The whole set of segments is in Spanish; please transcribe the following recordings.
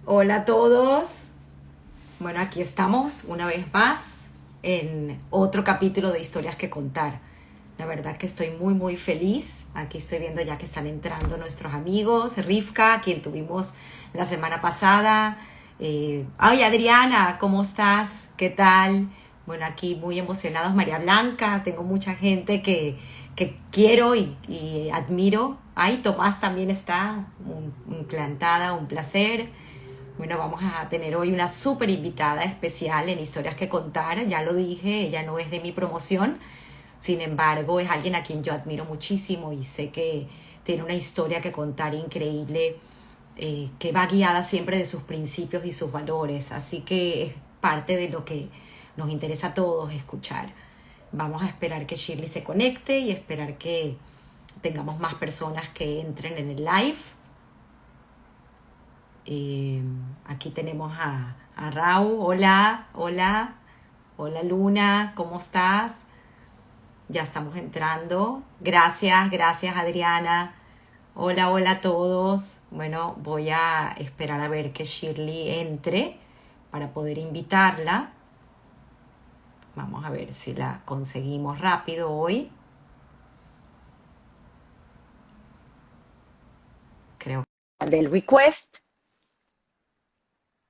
Hola a todos. Bueno, aquí estamos una vez más en otro capítulo de Historias que contar. La verdad que estoy muy feliz. Aquí estoy viendo ya que están entrando nuestros amigos. Rivka, quien tuvimos la semana pasada. Ay, Adriana, ¿cómo estás? ¿Qué tal? Bueno, aquí muy emocionados. María Blanca, tengo mucha gente que quiero y admiro. Ay, Tomás también está. Encantada, un placer. Bueno, vamos a tener hoy una súper invitada especial en Historias que contar. Ya lo dije, ella no es de mi promoción. Sin embargo, es alguien a quien yo admiro muchísimo y sé que tiene una historia que contar increíble, que va guiada siempre de sus principios y sus valores. Así que es parte de lo que nos interesa a todos escuchar. Vamos a esperar que Shirley se conecte y esperar que tengamos más personas que entren en el live. Eh, Aquí tenemos a Rau. Hola, hola, hola Luna, ¿cómo estás? Ya estamos entrando. Gracias Adriana. Hola, hola a todos. Bueno, voy a esperar a ver que Shirley entre para poder invitarla. Vamos a ver si la conseguimos rápido hoy. Creo que del request.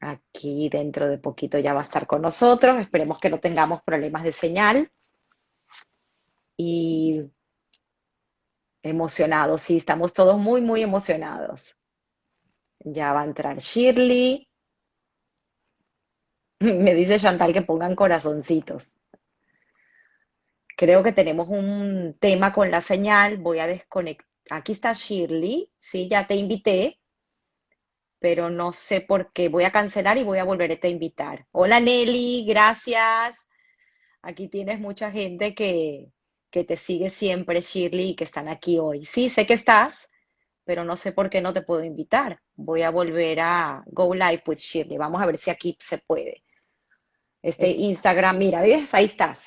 Aquí dentro de poquito ya va a estar con nosotros. Esperemos que no tengamos problemas de señal. Y emocionados, sí, estamos todos muy emocionados. Ya va a entrar Shirley. Me dice Chantal que pongan corazoncitos. Creo que tenemos un tema con la señal. Voy a desconectar. Aquí está Shirley. Sí, ya te invité, pero no sé por qué. Voy a cancelar y voy a volverte a invitar. Hola Nelly, gracias. Aquí tienes mucha gente que te sigue siempre, Shirley, y que están aquí hoy. Sí, sé que estás, pero no sé por qué no te puedo invitar. Voy a volver a Go Live with Shirley. Vamos a ver si aquí se puede. Este Eh, Instagram, mira, ¿ves? Ahí estás.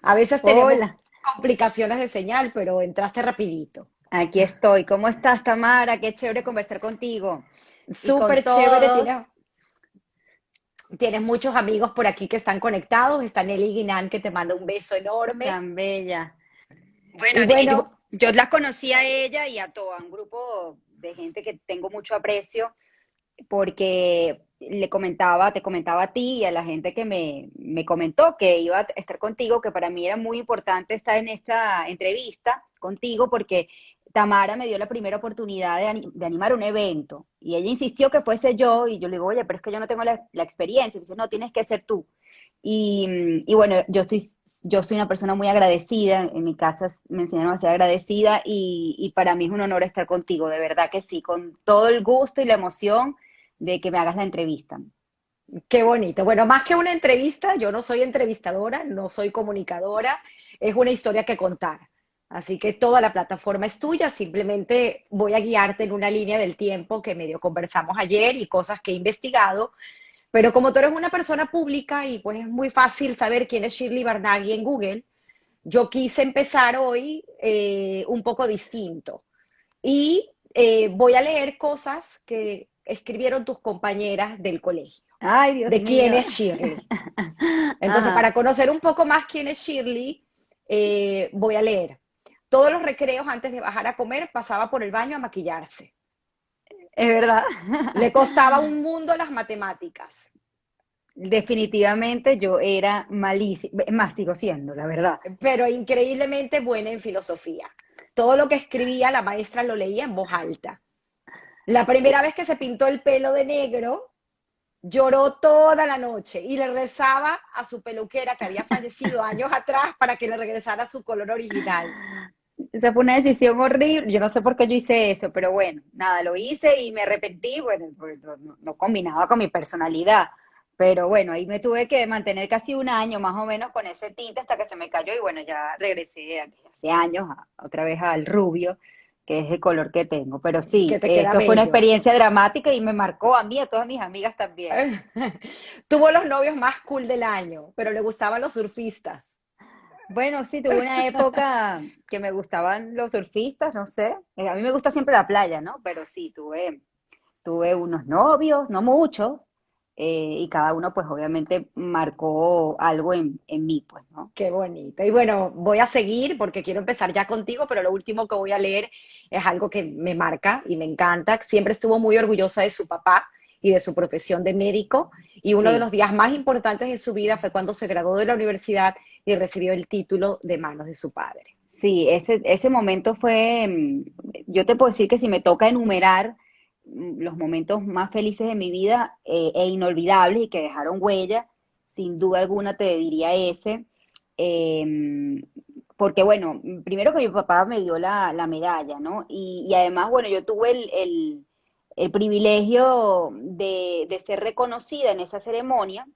A veces tenemos Hola, complicaciones de señal, pero entraste rapidito. aquí estoy. ¿Cómo estás, Tamara? Qué chévere conversar contigo. Y con Súper chévere, todos, tienes muchos amigos por aquí que están conectados. Está Nelly Guinan que te manda un beso enorme. tan bella. Bueno, Y bueno, yo las conocí a ella y a todo, a un grupo de gente que tengo mucho aprecio, porque te comentaba a ti y a la gente que me comentó que iba a estar contigo, que para mí era muy importante estar en esta entrevista contigo, porque Tamara me dio la primera oportunidad de animar un evento y ella insistió que fuese yo y yo le digo, oye, pero es que yo no tengo la experiencia. Y dice, no, tienes que ser tú. Y bueno, yo soy una persona muy agradecida, en mi casa me enseñaron a ser agradecida y para mí es un honor estar contigo, de verdad que sí, con todo el gusto y la emoción de que me hagas la entrevista. qué bonito. Bueno, más que una entrevista, yo no soy entrevistadora, no soy comunicadora, es una historia que contar. Así que toda la plataforma es tuya, simplemente voy a guiarte en una línea del tiempo que medio conversamos ayer y cosas que he investigado. Pero como tú eres una persona pública y pues es muy fácil saber quién es Shirley Barnaghi en Google, yo quise empezar hoy un poco distinto. Y voy a leer cosas que escribieron tus compañeras del colegio, Ay, Dios de quién mío. es Shirley. Entonces, Ajá, para conocer un poco más quién es Shirley, voy a leer. Todos los recreos antes de bajar a comer pasaba por el baño a maquillarse. es verdad. Le costaba un mundo las matemáticas, Definitivamente yo era malísima, más sigo siendo, la verdad. pero increíblemente buena en filosofía. Todo lo que escribía la maestra lo leía en voz alta. La primera vez que se pintó el pelo de negro, lloró toda la noche y le rezaba a su peluquera que había fallecido años atrás para que le regresara su color original. Esa fue una decisión horrible. Yo no sé por qué yo hice eso, pero bueno, nada, lo hice y me arrepentí. Bueno, pues no combinaba con mi personalidad. Pero bueno, ahí me tuve que mantener casi un año más o menos con ese tinte hasta que se me cayó y bueno, ya regresé hace años otra vez al rubio, que es el color que tengo. Pero Que sí, te queda esto fue una bello. experiencia dramática y me marcó a mí, y a todas mis amigas también. Tuvo los novios más cool del año, pero le gustaban los surfistas. Bueno, sí, tuve una época que me gustaban los surfistas, no sé. A mí me gusta siempre la playa, ¿no? Pero sí, tuve. tuve unos novios, no muchos, y cada uno pues obviamente marcó algo en mí, pues, ¿no? Qué bonito. Y bueno, voy a seguir porque quiero empezar ya contigo, pero lo último que voy a leer es algo que me marca y me encanta. Siempre estuvo muy orgullosa de su papá y de su profesión de médico. Y uno de Sí, los días más importantes de su vida fue cuando se graduó de la universidad y recibió el título de manos de su padre. sí, ese momento fue, yo te puedo decir que si me toca enumerar los momentos más felices de mi vida e inolvidables y que dejaron huella, sin duda alguna te diría ese. Eh, Porque bueno, primero que mi papá me dio la medalla, ¿no? Y además, bueno, yo tuve el privilegio de ser reconocida en esa ceremonia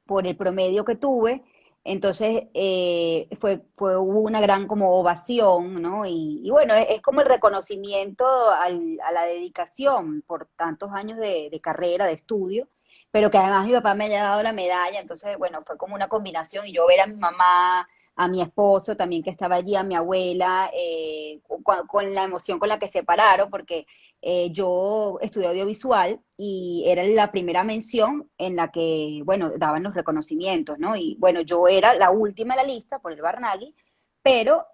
por el promedio que tuve. Entonces, hubo una gran como ovación, ¿no? Y bueno, es como el reconocimiento a la dedicación por tantos años de carrera, de estudio, pero que además mi papá me haya dado la medalla, entonces, bueno, fue como una combinación y yo ver a mi mamá, a mi esposo también que estaba allí, a mi abuela, con la emoción con la que se pararon, porque yo estudié audiovisual y era la primera mención en la que, bueno, daban los reconocimientos, ¿no? Y bueno, yo era la última en la lista por el Barnaghi, pero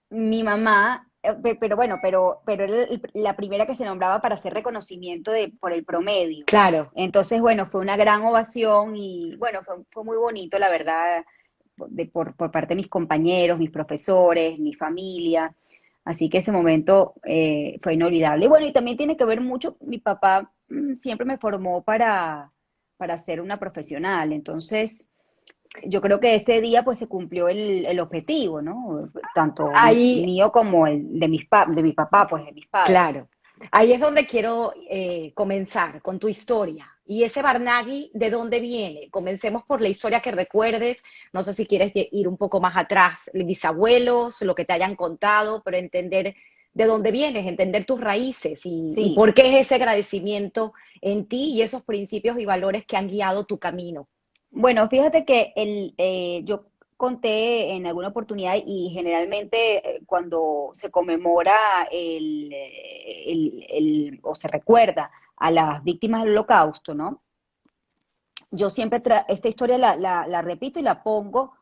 mi mamá, pero bueno, pero era la primera que se nombraba para hacer reconocimiento por el promedio. Claro. Entonces, bueno, fue una gran ovación y bueno, fue muy bonito, la verdad, por parte de mis compañeros, mis profesores, mi familia. Así que ese momento fue inolvidable. Y bueno, y también tiene que ver mucho, mi papá siempre me formó para ser una profesional. Entonces, yo creo que ese día pues se cumplió el objetivo, ¿no? Tanto Ahí, mío como el de mi papá, pues de mis padres. claro. Ahí es donde quiero comenzar con tu historia. Y ese Barnaghi, ¿de dónde viene? Comencemos por la historia que recuerdes. No sé si quieres ir un poco más atrás, bisabuelos, lo que te hayan contado, pero entender de dónde vienes, entender tus raíces y Sí, por qué es ese agradecimiento en ti y esos principios y valores que han guiado tu camino. bueno, fíjate que yo conté en alguna oportunidad y generalmente cuando se conmemora o se recuerda a las víctimas del Holocausto, ¿no? Yo siempre esta historia la repito y la pongo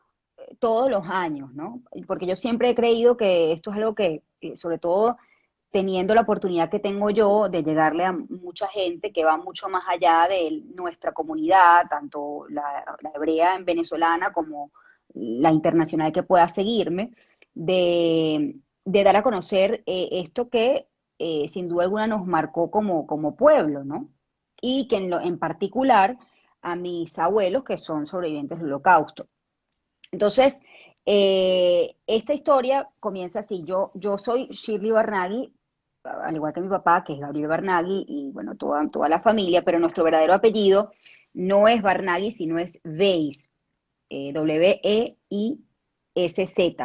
todos los años, ¿no? Porque yo siempre he creído que esto es algo que sobre todo teniendo la oportunidad que tengo yo de llegarle a mucha gente que va mucho más allá de nuestra comunidad, tanto la hebrea en venezolana como la internacional que pueda seguirme, de dar a conocer esto que sin duda alguna nos marcó como pueblo, ¿no? Y que en particular a mis abuelos que son sobrevivientes del Holocausto. Entonces, esta historia comienza así. Yo soy Shirley Barnaghi, al igual que mi papá, que es Gabriel Barnaghi, y bueno, toda la familia, pero nuestro verdadero apellido no es Barnaghi, sino es Weiss, W-E-I-S-Z,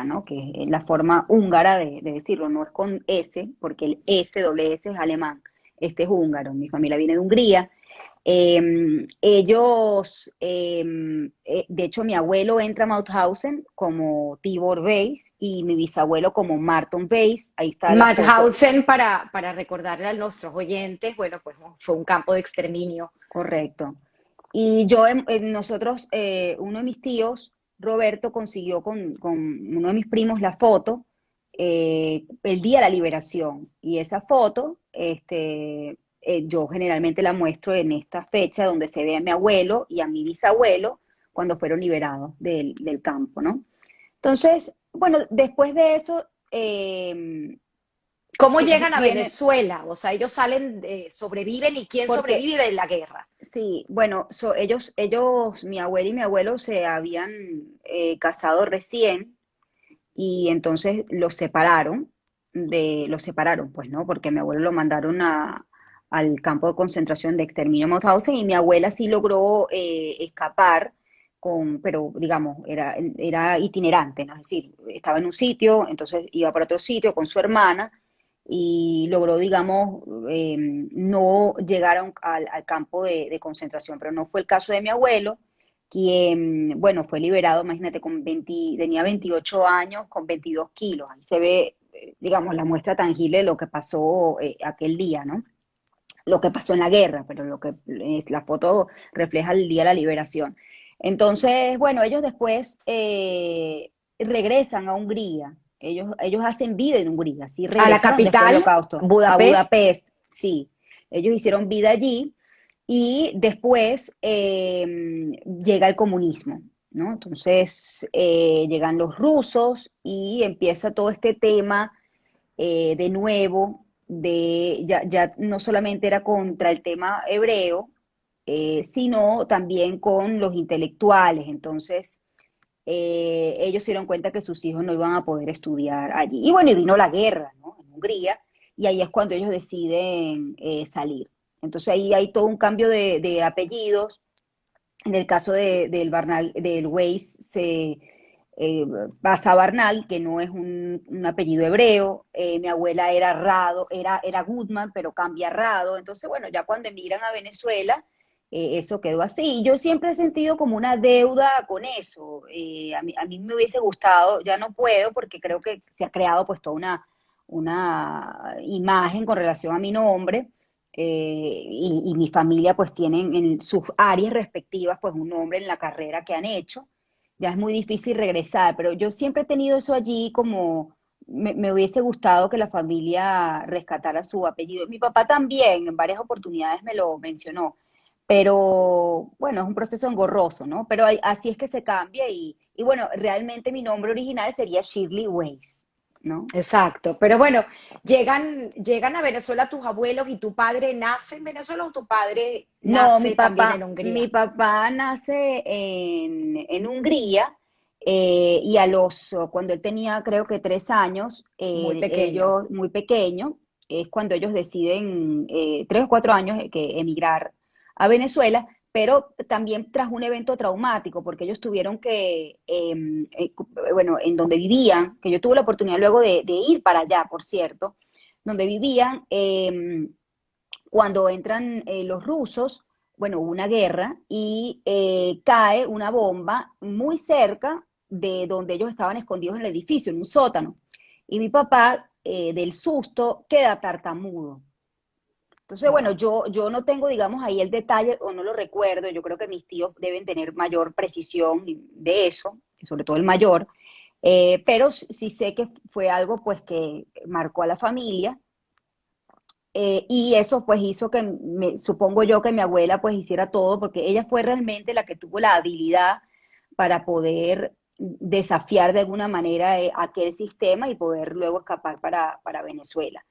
¿no? Que es la forma húngara de decirlo, no es con S, porque el S, doble S es alemán, este es húngaro, mi familia viene de Hungría, de hecho, mi abuelo entra a Mauthausen como Tibor Weiss y mi bisabuelo como Martin Weiss. Ahí está la foto, Mauthausen, para recordarle a nuestros oyentes, bueno, pues fue un campo de exterminio. correcto. Y yo, nosotros, uno de mis tíos, Roberto, consiguió con uno de mis primos la foto el día de la liberación. Y esa foto, yo generalmente la muestro en esta fecha donde se ve a mi abuelo y a mi bisabuelo cuando fueron liberados del campo, ¿no? Entonces, bueno, después de eso, ¿Cómo llegan a viene, Venezuela? O sea, ellos salen, sobreviven y quién porque sobrevive de la guerra. sí, bueno, mi abuela y mi abuelo se habían casado recién y entonces los separaron, pues, ¿no? Porque mi abuelo lo mandaron al campo de concentración de exterminio Mauthausen y mi abuela sí logró escapar pero digamos, era itinerante, ¿no? Es decir, estaba en un sitio, entonces iba para otro sitio con su hermana y logró, digamos, no llegar al campo de concentración, pero no fue el caso de mi abuelo, quien, bueno, fue liberado, imagínate, tenía 28 años con 22 kilos, ahí se ve digamos, la muestra tangible de lo que pasó aquel día, ¿no? Lo que pasó en la guerra, pero lo que es, la foto refleja el día de la liberación. Entonces, bueno, ellos después regresan a Hungría. Ellos hacen vida en Hungría, sí A la regresaron después del capital, Holocausto, a Budapest. Budapest, sí. Ellos hicieron vida allí y después llega el comunismo, ¿no? Entonces llegan los rusos y empieza todo este tema de nuevo, ya no solamente era contra el tema hebreo, sino también con los intelectuales. Entonces, ellos se dieron cuenta que sus hijos no iban a poder estudiar allí. Y bueno, y vino la guerra, ¿no? En Hungría, y ahí es cuando ellos deciden salir. Entonces ahí hay todo un cambio de apellidos. En el caso del Weiss se pasa a Barnal, que no es un apellido hebreo. Mi abuela era Rado, era Goodman, pero cambia a Rado. Entonces, bueno, ya cuando emigran a Venezuela, eso quedó así. Y yo siempre he sentido como una deuda con eso. A mí me hubiese gustado, ya no puedo, porque creo que se ha creado pues toda una imagen con relación a mi nombre. Y mi familia pues tienen en sus áreas respectivas pues un nombre en la carrera que han hecho. Ya es muy difícil regresar, pero yo siempre he tenido eso allí como me hubiese gustado que la familia rescatara su apellido. Mi papá también en varias oportunidades me lo mencionó, pero bueno, es un proceso engorroso, ¿no? Pero así es que se cambia y bueno, realmente mi nombre original sería Shirley Weiss, ¿no? Exacto, pero bueno, llegan a Venezuela tus abuelos y tu padre nace en Venezuela o tu padre No, nace también en mi Hungría. papá nace en Hungría y cuando él tenía creo que 3 años, Muy pequeño. ellos, muy pequeño, es cuando ellos deciden, 3 o 4 años, que emigrar a Venezuela, pero también tras un evento traumático, porque ellos tuvieron que, bueno, en donde vivían, que yo tuve la oportunidad luego de ir para allá, por cierto, donde vivían, cuando entran los rusos, bueno, hubo una guerra y cae una bomba muy cerca de donde ellos estaban escondidos en el edificio, en un sótano. Y mi papá, del susto, queda tartamudo. Entonces, bueno, Wow. yo no tengo, digamos, ahí el detalle o no lo recuerdo. Yo creo que mis tíos deben tener mayor precisión de eso, sobre todo el mayor. Pero sí sé que fue algo pues que marcó a la familia. Y eso pues hizo que, supongo yo que mi abuela pues hiciera todo, porque ella fue realmente la que tuvo la habilidad para poder desafiar de alguna manera aquel sistema y poder luego escapar para Venezuela.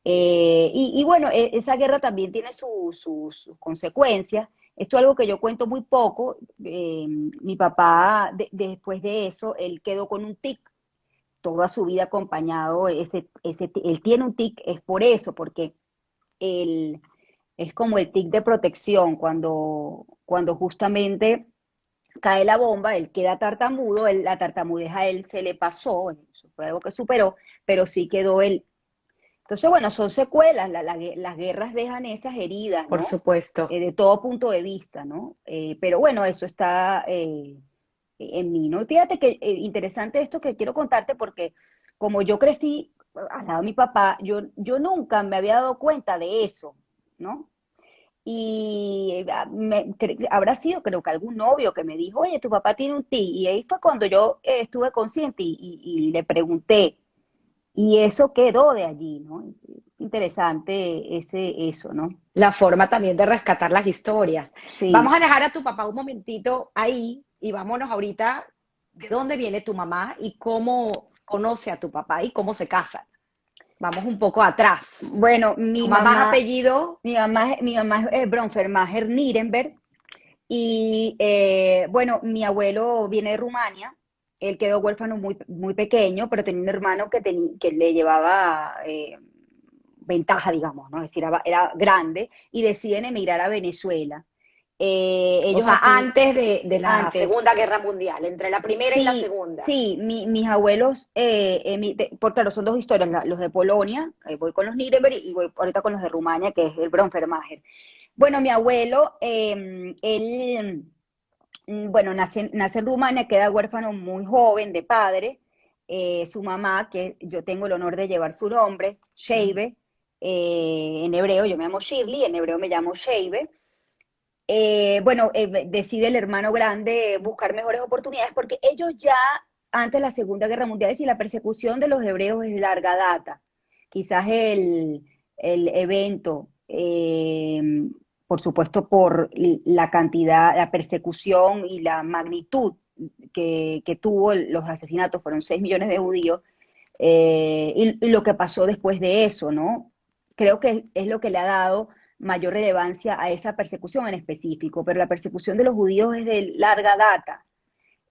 Y bueno, esa guerra también tiene sus consecuencias. Esto es algo que yo cuento muy poco. Mi papá, después de eso, él quedó con un tic toda su vida acompañado. Él tiene un tic, es por eso, porque el, es como el tic de protección, cuando justamente cae la bomba, él queda tartamudo, la tartamudez a él se le pasó, eso fue algo que superó, pero sí quedó él. Entonces, bueno, son secuelas, las guerras dejan esas heridas, Por ¿no? supuesto. De todo punto de vista, ¿no? Pero bueno, eso está en mí, ¿no? Fíjate que interesante esto que quiero contarte porque como yo crecí al lado de mi papá, yo nunca me había dado cuenta de eso, ¿no? Y habrá sido creo que algún novio que me dijo, oye, tu papá tiene un ti, y ahí fue cuando yo estuve consciente y le pregunté, y eso quedó de allí, ¿no? Interesante eso, ¿no? La forma también de rescatar las historias. Vamos Sí. a dejar a tu papá un momentito ahí y vámonos ahorita de dónde viene tu mamá y cómo conoce a tu papá y cómo se casan. Vamos un poco atrás. Bueno, Tu mamá es apellido, mi mamá es Bronfermacher Nirenberg. Y bueno, mi abuelo viene de Rumania, él quedó huérfano muy, muy pequeño, pero tenía un hermano que le llevaba ventaja, digamos, ¿no? Es decir, era grande y deciden emigrar a Venezuela. o Ellos sea, aquí, antes de la antes, Segunda Guerra Mundial, entre la primera y la sí, segunda. sí, mis abuelos, por claro, son dos historias, los de Polonia, voy con los Nuremberg y voy ahorita con los de Rumania, que es el Bronfermacher. Bueno, mi abuelo, él bueno, nace en Rumania, queda huérfano muy joven de padre, su mamá, que yo tengo el honor de llevar su nombre, Ujú. Sheibe, en hebreo yo me llamo Shirley, en hebreo me llamo Sheibe. Bueno, decide el hermano grande buscar mejores oportunidades porque ellos ya antes de la Segunda Guerra Mundial, es decir, la persecución de los hebreos es de larga data. Quizás el evento, por supuesto, por la cantidad, la persecución y la magnitud que tuvo los asesinatos, fueron 6 millones de judíos, y lo que pasó después de eso, ¿no? Creo que es lo que le ha dado mayor relevancia a esa persecución en específico, pero la persecución de los judíos es de larga data.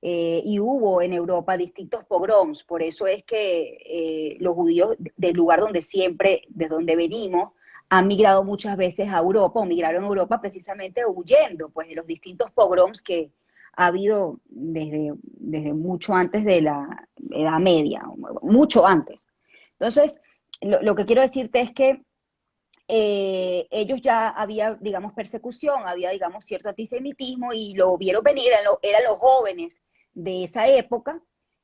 Y hubo en Europa distintos pogroms, por eso es que los judíos del lugar donde siempre, de donde venimos, han migrado muchas veces a Europa, o migraron a Europa precisamente huyendo pues, de los distintos pogroms que ha habido desde mucho antes de la Edad Media, mucho antes. Entonces, lo que quiero decirte es que ellos ya había, digamos, persecución, había, digamos, cierto antisemitismo y lo vieron venir, eran los jóvenes de esa época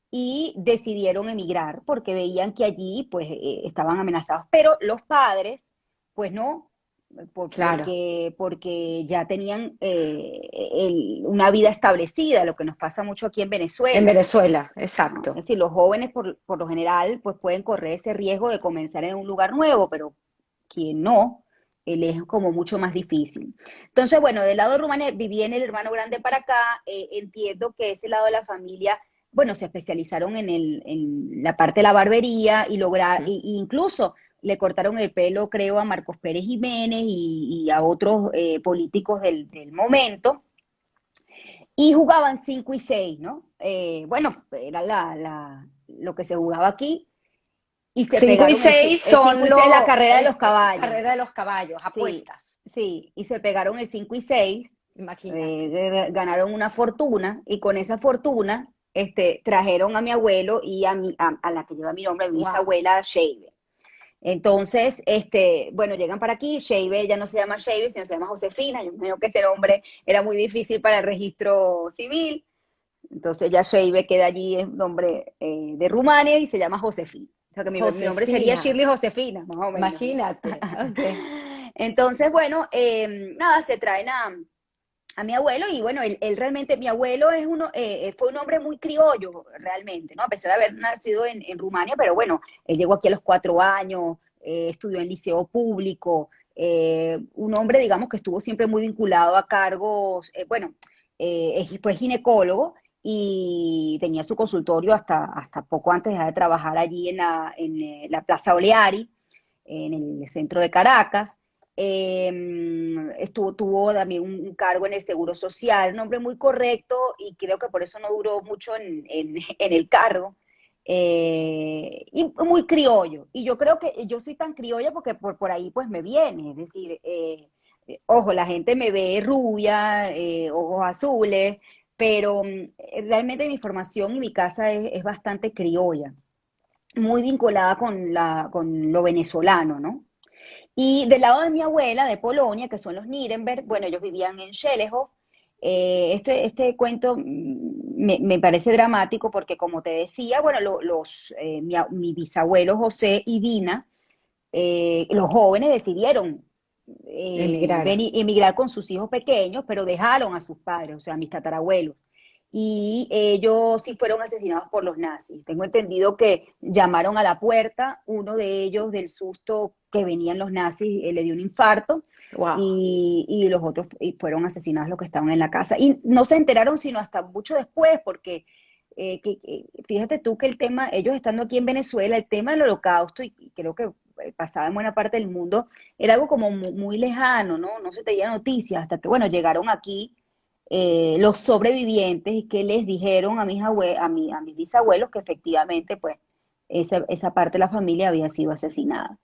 y decidieron emigrar porque veían que allí, pues, estaban amenazados. Pero los padres, pues no, Claro, porque ya tenían una vida establecida, lo que nos pasa mucho aquí en en Venezuela, Venezuela, ¿no? Es exacto. decir, los jóvenes por lo general pues pueden correr ese riesgo de comenzar en un lugar nuevo, pero quien no, él es como mucho más difícil. Entonces, bueno, del lado de Rumania viví en el hermano grande para acá, entiendo que ese lado de la familia, bueno, se especializaron en la parte de la barbería y lograr, Mm. incluso le cortaron el pelo, creo, a Marcos Pérez Jiménez y a otros políticos del momento, y jugaban 5 y 6, ¿no? Bueno, era lo que se jugaba aquí, y se 5 y pegaron 6 el 5 son y 6 la carrera de los caballos. carrera de los caballos, Sí, apuestas. sí, y se pegaron el 5 y 6, Imagínate. ganaron una fortuna, y con esa fortuna trajeron a mi abuelo y a la que lleva mi nombre, a mi Wow. bisabuela Sheibe. Entonces, bueno, llegan para aquí, Sheibe ya no se llama Sheibe, sino se llama Josefina. Yo creo que ese nombre era muy difícil para el registro civil. Entonces ya Sheibe queda allí, es nombre de Rumania y se llama Josefina. O sea que mi nombre sería Josefina, Shirley Josefina, más o menos, ¿no? imagínate. Ok. Entonces, bueno, nada, se traen a mi abuelo y bueno, él realmente, mi abuelo fue un hombre muy criollo realmente, ¿no? A pesar de haber nacido en Rumania, pero bueno, él llegó aquí a los 4 años, estudió en liceo público, un hombre, digamos, que estuvo siempre muy vinculado a cargos, bueno, fue ginecólogo y tenía su consultorio hasta poco antes de trabajar allí en la Plaza Oleari, en el centro de Caracas. Tuvo también un cargo en el Seguro Social, un hombre muy correcto y creo que por eso no duró mucho en el cargo. Y muy criollo. Y yo creo que yo soy tan criolla porque por ahí pues me viene. Es decir, ojo, la gente me ve rubia, ojos azules, pero realmente mi formación y mi casa es bastante criolla, muy vinculada con lo venezolano, ¿no? Y del lado de mi abuela, de Polonia, que son los Nirenberg, bueno, ellos vivían en Shelehov. Este cuento me parece dramático porque, como te decía, bueno, mi bisabuelo José y Dina, los jóvenes decidieron Emigrar. emigrar con sus hijos pequeños, pero dejaron a sus padres, o sea, a mis tatarabuelos. Y ellos sí fueron asesinados por los nazis. Tengo entendido que llamaron a la puerta, uno de ellos del susto que venían los nazis le dio un infarto, Wow. y los otros fueron asesinados los que estaban en la casa. Y no se enteraron sino hasta mucho después, porque fíjate tú que el tema, ellos estando aquí en Venezuela, el tema del holocausto, y creo que pasaba en buena parte del mundo, era algo como muy lejano, ¿no? No se tenía noticias hasta que, bueno, llegaron aquí los sobrevivientes y que les dijeron a mis bisabuelos que efectivamente, pues, esa parte de la familia había sido asesinada.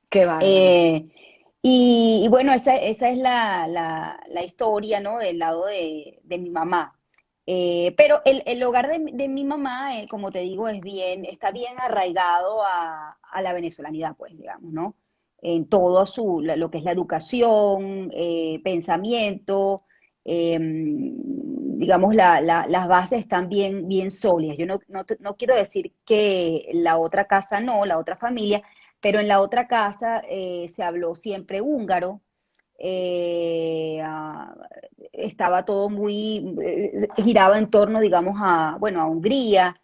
Qué bárbaro. Eh, y bueno, esa es la historia, ¿no? Del lado de mi mamá. Pero el hogar de mi mamá, como te digo, está bien arraigado a la venezolanidad, pues, digamos, ¿no? En todo lo que es la educación, pensamiento, digamos, las bases están bien, bien sólidas. Yo no quiero decir que la otra casa no, la otra familia, pero en la otra casa se habló siempre húngaro, eh, ah, estaba todo muy, giraba en torno, digamos, bueno, a Hungría.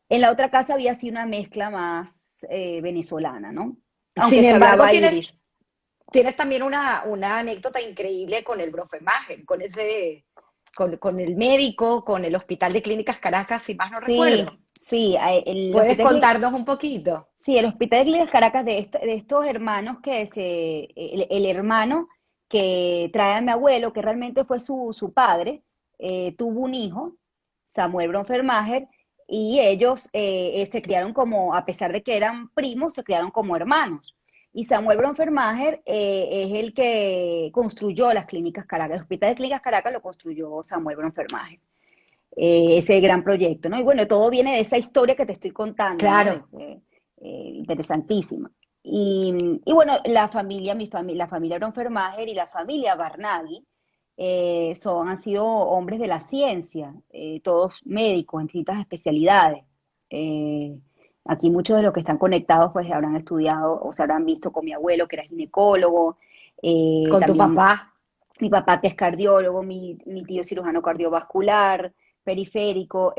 En la otra casa había así una mezcla más venezolana, ¿no? Aunque Sin se embargo, hablaba irish. tienes también una anécdota increíble con el Brofemagen, con el médico, con el Hospital de Clínicas Caracas, si más no Sí, recuerdo. sí, el ¿Puedes hospital, contarnos un poquito? sí, el Hospital de Clínicas Caracas de estos hermanos el hermano que trae a mi abuelo, que realmente fue su padre, tuvo un hijo, Samuel Bronfermacher, y ellos se criaron como, a pesar de que eran primos, se criaron como hermanos. Y Samuel Bronfermacher es el que construyó las Clínicas Caracas. El Hospital de Clínicas Caracas lo construyó Samuel Bronfermacher, ese gran proyecto, ¿no? Y bueno, todo viene de esa historia que te estoy contando, ¿no? Claro. Interesantísima. Y bueno, la familia Bronfermacher y la familia Barnaghi han sido hombres de la ciencia, todos médicos en distintas especialidades. Eh, Aquí muchos de los que están conectados pues habrán estudiado o se habrán visto con mi abuelo que era ginecólogo, Con tu también papá. mi papá que es cardiólogo, mi tío cirujano cardiovascular, periférico,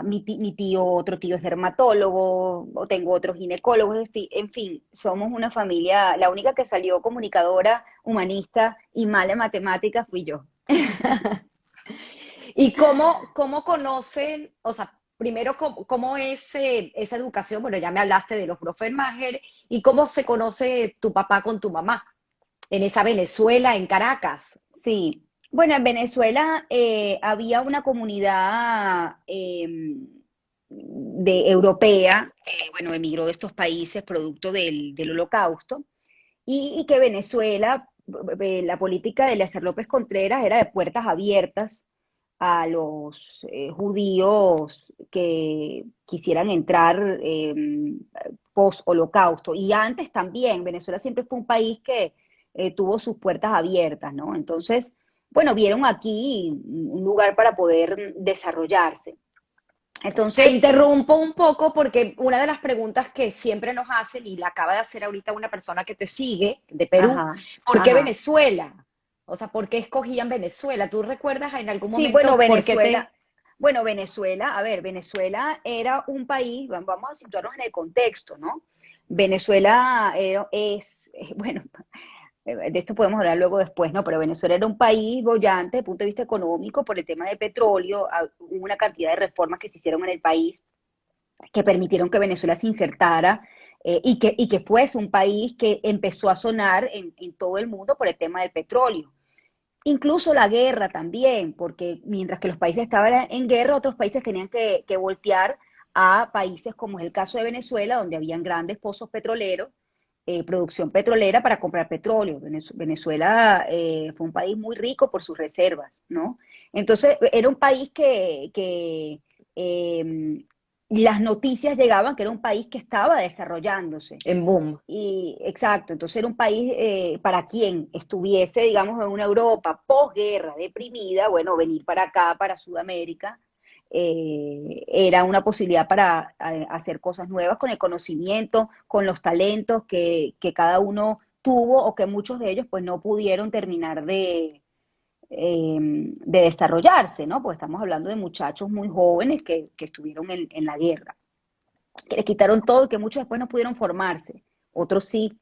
mi tío, otro tío es dermatólogo, o tengo otros ginecólogos, en fin, somos una familia, la única que salió comunicadora, humanista y mala en matemáticas fui yo. ¿Y cómo conocen, o sea, primero, cómo es esa educación? Bueno, ya me hablaste de los Brofenmacher, ¿y cómo se conoce tu papá con tu mamá en esa Venezuela, en Caracas? Sí, bueno, en Venezuela había una comunidad europea, bueno, emigró de estos países producto del Holocausto, y que Venezuela, la política de Eliezer López Contreras era de puertas abiertas a los judíos que quisieran entrar post-holocausto. Y antes también, Venezuela siempre fue un país que tuvo sus puertas abiertas, ¿no? Entonces, bueno, vieron aquí un lugar para poder desarrollarse. Te Entonces, interrumpo un poco porque una de las preguntas que siempre nos hacen, y la acaba de hacer ahorita una persona que te sigue de Perú, ajá, ¿por qué ajá. Venezuela? O sea, ¿por qué escogían Venezuela? ¿Tú recuerdas en algún Sí, bueno, momento por qué te... Venezuela, a ver, Venezuela era un país, vamos a situarnos en el contexto, ¿no? Venezuela bueno, de esto podemos hablar luego después, ¿no? Pero Venezuela era un país bollante desde el punto de vista económico por el tema de petróleo, hubo una cantidad de reformas que se hicieron en el país que permitieron que Venezuela se insertara y que fuese un país que empezó a sonar en todo el mundo por el tema del petróleo. Incluso la guerra también, porque mientras que los países estaban en guerra, otros países tenían que voltear a países como es el caso de Venezuela, donde habían grandes pozos petroleros, producción petrolera para comprar petróleo. Venezuela fue un país muy rico por sus reservas, ¿no? Entonces, era un país que las noticias llegaban que era un país que estaba desarrollándose. En boom. Y exacto, entonces era un país para quien estuviese, digamos, en una Europa posguerra, deprimida, bueno, venir para acá, para Sudamérica, era una posibilidad para hacer cosas nuevas con el conocimiento, con los talentos que cada uno tuvo o que muchos de ellos pues no pudieron terminar de desarrollarse, ¿no? Porque estamos hablando de muchachos muy jóvenes que estuvieron en la guerra, que les quitaron todo y que muchos después no pudieron formarse. Otros sí,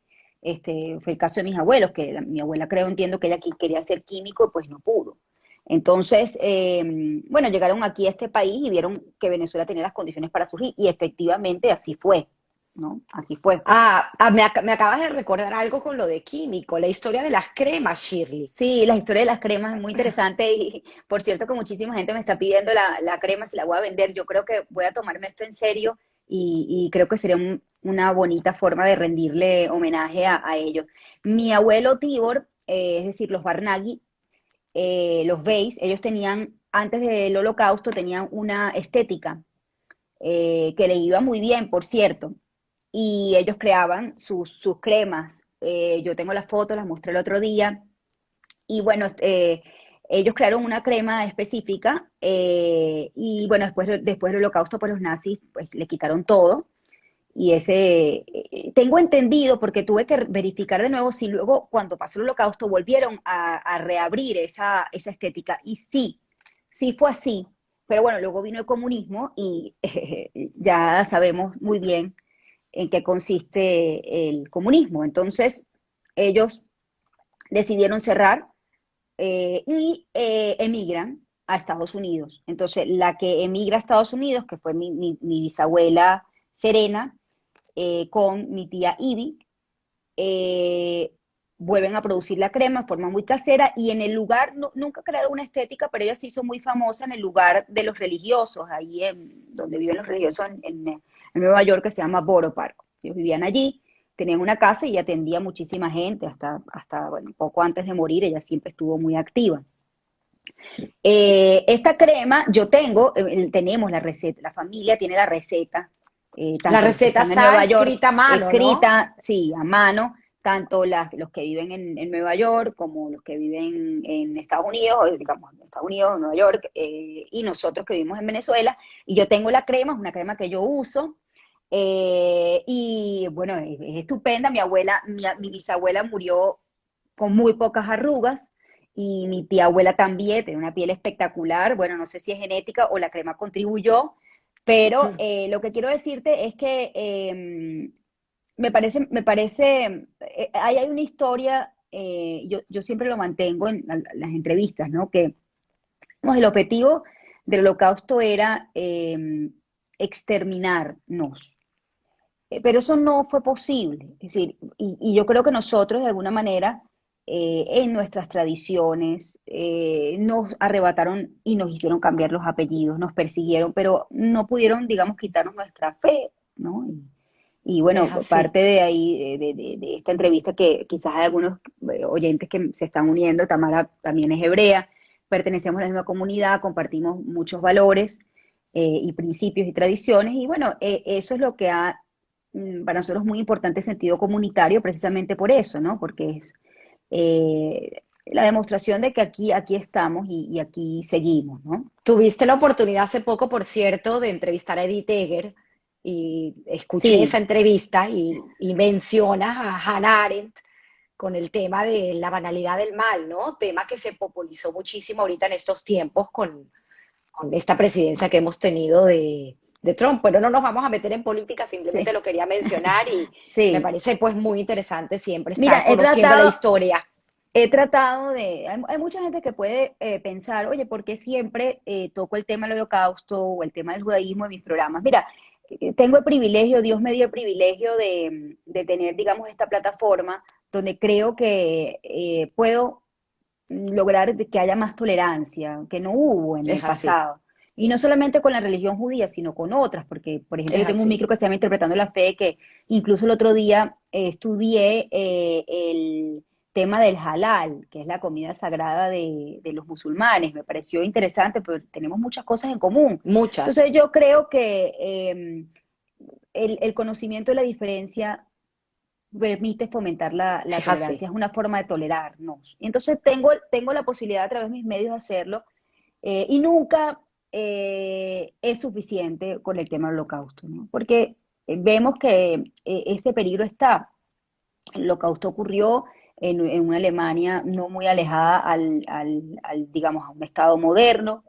fue el caso de mis abuelos, que mi abuela creo, entiendo que ella quería ser químico y pues no pudo. Entonces, bueno, llegaron aquí a este país y vieron que Venezuela tenía las condiciones para surgir y efectivamente así fue, ¿no? Así fue. Me acabas de recordar algo con lo de químico, la historia de las cremas, Shirley. Sí, la historia de las cremas es muy interesante y por cierto que muchísima gente me está pidiendo la crema si la voy a vender. Yo creo que voy a tomarme esto en serio y creo que sería una bonita forma de rendirle homenaje a ellos. Mi abuelo Tibor, es decir, los Barnaghi, los Beys, ellos tenían, antes del Holocausto, tenían una estética que le iba muy bien, por cierto, y ellos creaban sus cremas. Yo tengo las fotos, las mostré el otro día y bueno, ellos crearon una crema específica y bueno, después del Holocausto, pues los nazis pues, le quitaron todo. Y tengo entendido, porque tuve que verificar de nuevo si luego, cuando pasó el Holocausto, volvieron a reabrir esa estética. Y sí, sí fue así. Pero bueno, luego vino el comunismo y ya sabemos muy bien en qué consiste el comunismo. Entonces, ellos decidieron cerrar y emigran a Estados Unidos. Entonces, la que emigra a Estados Unidos, que fue mi bisabuela Serena, con mi tía Ivy, eh, vuelven a producir la crema de forma muy casera y en el lugar, nunca crearon una estética, pero ella se hizo muy famosa en el lugar de los religiosos, ahí donde viven los religiosos en Nueva York, que se llama Borough Park. Ellos vivían allí, tenían una casa y atendía muchísima gente, hasta bueno, poco antes de morir, ella siempre estuvo muy activa. Esta crema, tenemos la receta, la familia tiene la receta, La tanto los que receta están en está Nueva York, escrita a mano, ¿no? escrita, sí, a mano, tanto los que viven en Nueva York como los que viven en Estados Unidos, o digamos, en Estados Unidos, Nueva York, y nosotros que vivimos en Venezuela. Y yo tengo la crema, es una crema que yo uso, y bueno, es estupenda. Mi bisabuela murió con muy pocas arrugas, y mi tía abuela también, tiene una piel espectacular. Bueno, no sé si es genética o la crema contribuyó, pero lo que quiero decirte es que ahí hay una historia, yo siempre lo mantengo en las entrevistas, ¿no? Que pues, el objetivo del Holocausto era exterminarnos. Pero eso no fue posible. Es decir, y yo creo que nosotros, de alguna manera, en nuestras tradiciones, nos arrebataron y nos hicieron cambiar los apellidos, nos persiguieron, pero no pudieron, digamos, quitarnos nuestra fe, ¿no? Y Es bueno, así. parte de ahí, de esta entrevista, que quizás hay algunos oyentes que se están uniendo. Tamara también es hebrea, pertenecemos a la misma comunidad, compartimos muchos valores y principios y tradiciones, y bueno, eso es lo que para nosotros es muy importante el sentido comunitario, precisamente por eso, ¿no? Porque es la demostración de que aquí estamos y aquí seguimos, ¿no? Tuviste la oportunidad hace poco, por cierto, de entrevistar a Edith Eger y escuché esa Sí, entrevista y mencionas a Hannah Arendt con el tema de la banalidad del mal, ¿no? Tema que se popularizó muchísimo ahorita en estos tiempos con esta presidencia que hemos tenido de Trump. Pero no nos vamos a meter en política, simplemente sí, lo quería mencionar y me sí. parece pues muy interesante siempre estar Mira, conociendo la historia. hay mucha gente que puede pensar, oye, ¿por qué siempre toco el tema del holocausto o el tema del judaísmo en mis programas? Mira, tengo el privilegio, Dios me dio el privilegio de tener, digamos, esta plataforma donde creo que puedo lograr que haya más tolerancia, que no hubo en el Es así, pasado. Y no solamente con la religión judía, sino con otras, porque, por ejemplo, es yo tengo un así. micro que se llama Interpretando la Fe, que incluso el otro día estudié el tema del halal, que es la comida sagrada de los musulmanes. Me pareció interesante, pero tenemos muchas cosas en común. Muchas, Entonces yo creo que el conocimiento de la diferencia permite fomentar la es así. tolerancia, es una forma de tolerarnos. Y entonces tengo la posibilidad a través de mis medios de hacerlo, y nunca es suficiente con el tema del holocausto, ¿no? Porque vemos que ese peligro está. El holocausto ocurrió en una Alemania no muy alejada digamos, a un Estado moderno,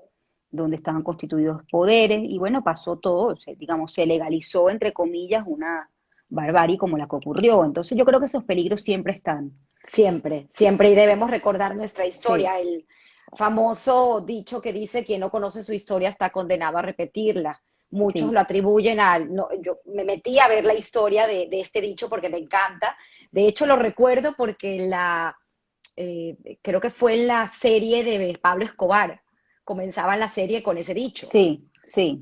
donde estaban constituidos poderes, y bueno, pasó todo, digamos, se legalizó, entre comillas, una barbarie como la que ocurrió. Entonces yo creo que esos peligros siempre están. Siempre, siempre, y debemos recordar nuestra Sí, historia. El famoso dicho que dice: quien no conoce su historia está condenado a repetirla. Muchos sí, lo atribuyen al... No, yo me metí a ver la historia este dicho porque me encanta. De hecho, lo recuerdo porque creo que fue en la serie de Pablo Escobar. Comenzaba la serie con ese dicho. sí, sí,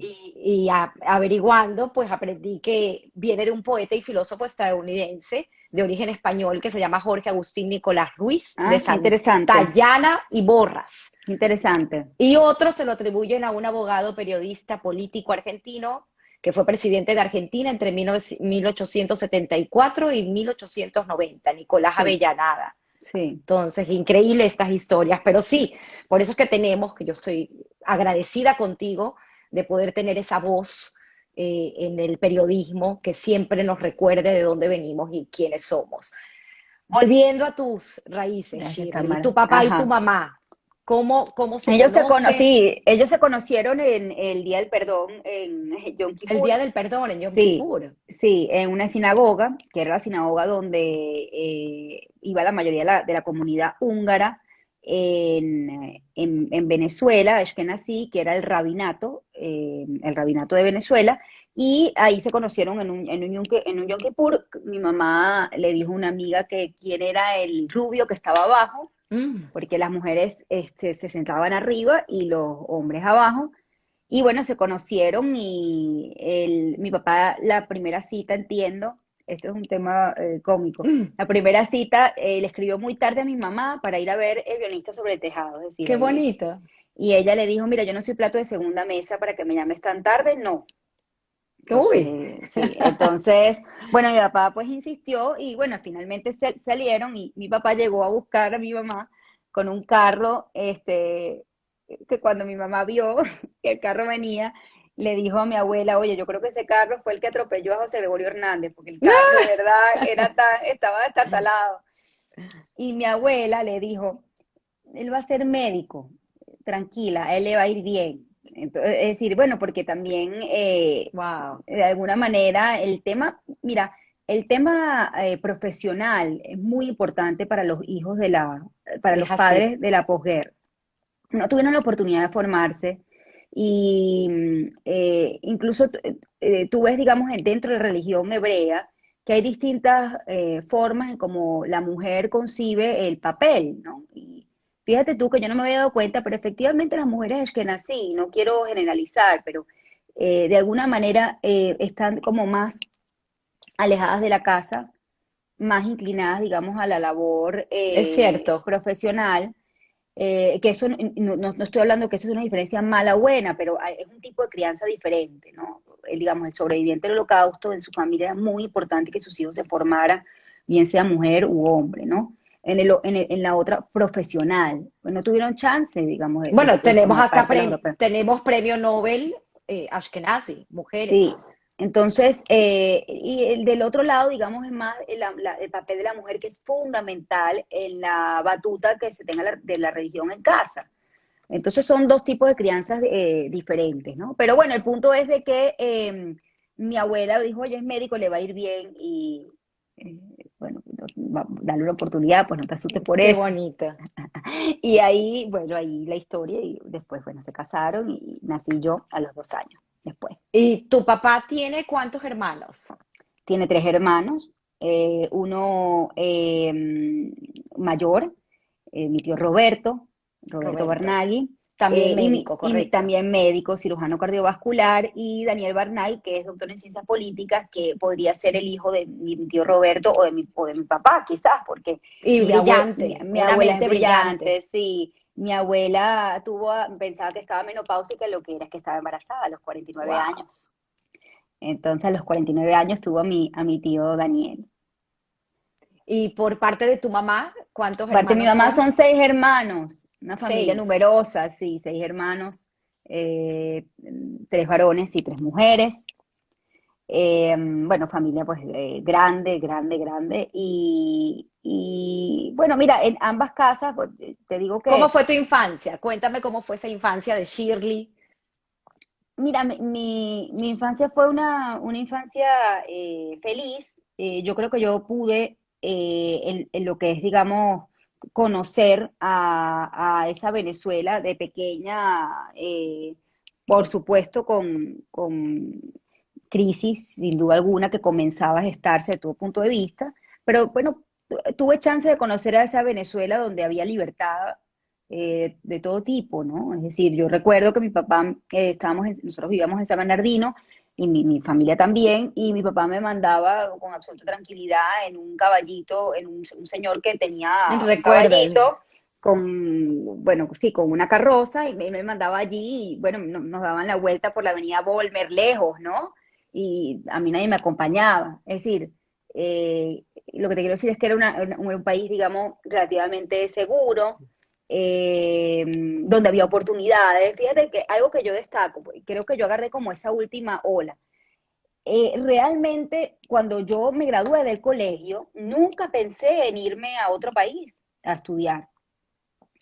Averiguando, pues aprendí que viene de un poeta y filósofo estadounidense de origen español que se llama Jorge Agustín Nicolás Ruiz, de qué interesante, Santayana y Borras. qué interesante. Y otros se lo atribuyen a un abogado, periodista, político argentino que fue presidente de Argentina entre 1874 y 1890, Nicolás Sí, Avellaneda. sí. Entonces, increíble estas historias, pero sí, por eso es que tenemos, que yo estoy agradecida contigo de poder tener esa voz en el periodismo que siempre nos recuerde de dónde venimos y quiénes somos. Volviendo a tus raíces, Gracias, Shirley, Tamara. tu papá y tu Ajá. mamá, ¿cómo se conocen? Ellos se conocieron en el Día del Perdón en Yom El Kippur. Día del Perdón en Yom Sí, Kippur. sí, en una sinagoga, que era la sinagoga donde iba la mayoría de la comunidad húngara en Venezuela, Ashkenazí, que era el rabinato de Venezuela, y ahí se conocieron en un Yom Kippur. Mi mamá le dijo a una amiga que quién era el rubio que estaba abajo, Mm, porque las mujeres se sentaban arriba y los hombres abajo. Y bueno, se conocieron y mi papá, la primera cita, entiendo, esto es un tema cómico, mm, la primera cita le escribió muy tarde a mi mamá para ir a ver El violinista sobre el tejado, es decir, qué bonito. y ella le dijo, mira, yo no soy plato de segunda mesa para que me llames tan tarde, no. Uy, Entonces, sí, entonces, bueno, mi papá pues insistió y bueno, finalmente salieron y mi papá llegó a buscar a mi mamá con un carro, que cuando mi mamá vio que el carro venía, le dijo a mi abuela, oye, yo creo que ese carro fue el que atropelló a José Gregorio Hernández, porque el carro de verdad estaba destartalado. Y mi abuela le dijo, él va a ser médico, tranquila, a él le va a ir bien. Entonces, es decir, bueno, porque también wow, de alguna manera mira, el tema profesional es muy importante para los hijos para es los así. padres de la posguerra. No tuvieron la oportunidad de formarse y incluso tú ves, digamos, dentro de la religión hebrea que hay distintas formas en cómo la mujer concibe el papel, ¿no? Y fíjate tú que yo no me había dado cuenta, pero efectivamente las mujeres que nací, no quiero generalizar, pero de alguna manera están como más alejadas de la casa, más inclinadas, digamos, a la labor Es cierto. profesional, que eso no estoy hablando que eso es una diferencia mala o buena, pero es un tipo de crianza diferente, ¿no? Digamos, el sobreviviente del holocausto en su familia era muy importante que sus hijos se formaran, bien sea mujer u hombre, ¿no? En la otra, profesional, pues no tuvieron chance, digamos, Bueno, de formar parte de la Europa. tenemos premio Nobel Ashkenazi, mujeres. Sí, entonces, y el del otro lado, digamos, es más el papel de la mujer que es fundamental en la batuta que se tenga de la religión en casa. Entonces son dos tipos de crianzas diferentes, ¿no? Pero bueno, el punto es de que mi abuela dijo, oye, es médico, le va a ir bien y eh, bueno, darle una oportunidad, pues no te asustes por Qué eso. bonito. Y ahí, bueno, ahí la historia y después, bueno, se casaron y nací yo a los 2 años después. ¿Y tu papá tiene cuántos hermanos? Tiene 3 hermanos, uno mayor, mi tío Roberto Roberto. Barnaghi, También médico, correcto. también médico, cirujano cardiovascular, y Daniel Barnaghi, que es doctor en ciencias políticas, que podría ser el hijo de mi tío Roberto o de mi papá, quizás, porque Y mi, brillante, mi una abuela es mente brillante. brillante, sí. Mi abuela pensaba que estaba menopáusica, lo que era es que estaba embarazada a los 49 Wow. años. Entonces, a los 49 años tuvo a mi tío Daniel. Y por parte de tu mamá, ¿cuántos Parte de mi hermanos mamá son? son 6 hermanos, una familia 6. numerosa, sí, 6 hermanos, eh, 3 varones y 3 mujeres. Bueno, familia pues grande, grande, grande. Y bueno, mira, en ambas casas, pues, te digo ¿Cómo que, fue tu infancia? Cuéntame cómo fue esa infancia de Shirley. mira, mi infancia fue una infancia feliz. Yo creo que yo pude, en lo que es, digamos, conocer a esa Venezuela de pequeña, por supuesto, con crisis, sin duda alguna, que comenzaba a gestarse de todo punto de vista. Pero bueno, tuve chance de conocer a esa Venezuela donde había libertad de todo tipo, ¿no? Es decir, yo recuerdo que mi papá, nosotros vivíamos en San Bernardino y mi familia también, y mi papá me mandaba con absoluta tranquilidad en un caballito, en un señor que tenía un Recuerdo, caballito bueno, sí, con una carroza y me mandaba allí y bueno, nos daban la vuelta por la avenida Bolmer, lejos, ¿no? Y a mí nadie me acompañaba. Es decir, lo que te quiero decir es que era un país, digamos, relativamente seguro, donde había oportunidades. Fíjate que algo que yo destaco, creo que yo agarré como esa última ola. Realmente, cuando yo me gradué del colegio, nunca pensé en irme a otro país a estudiar.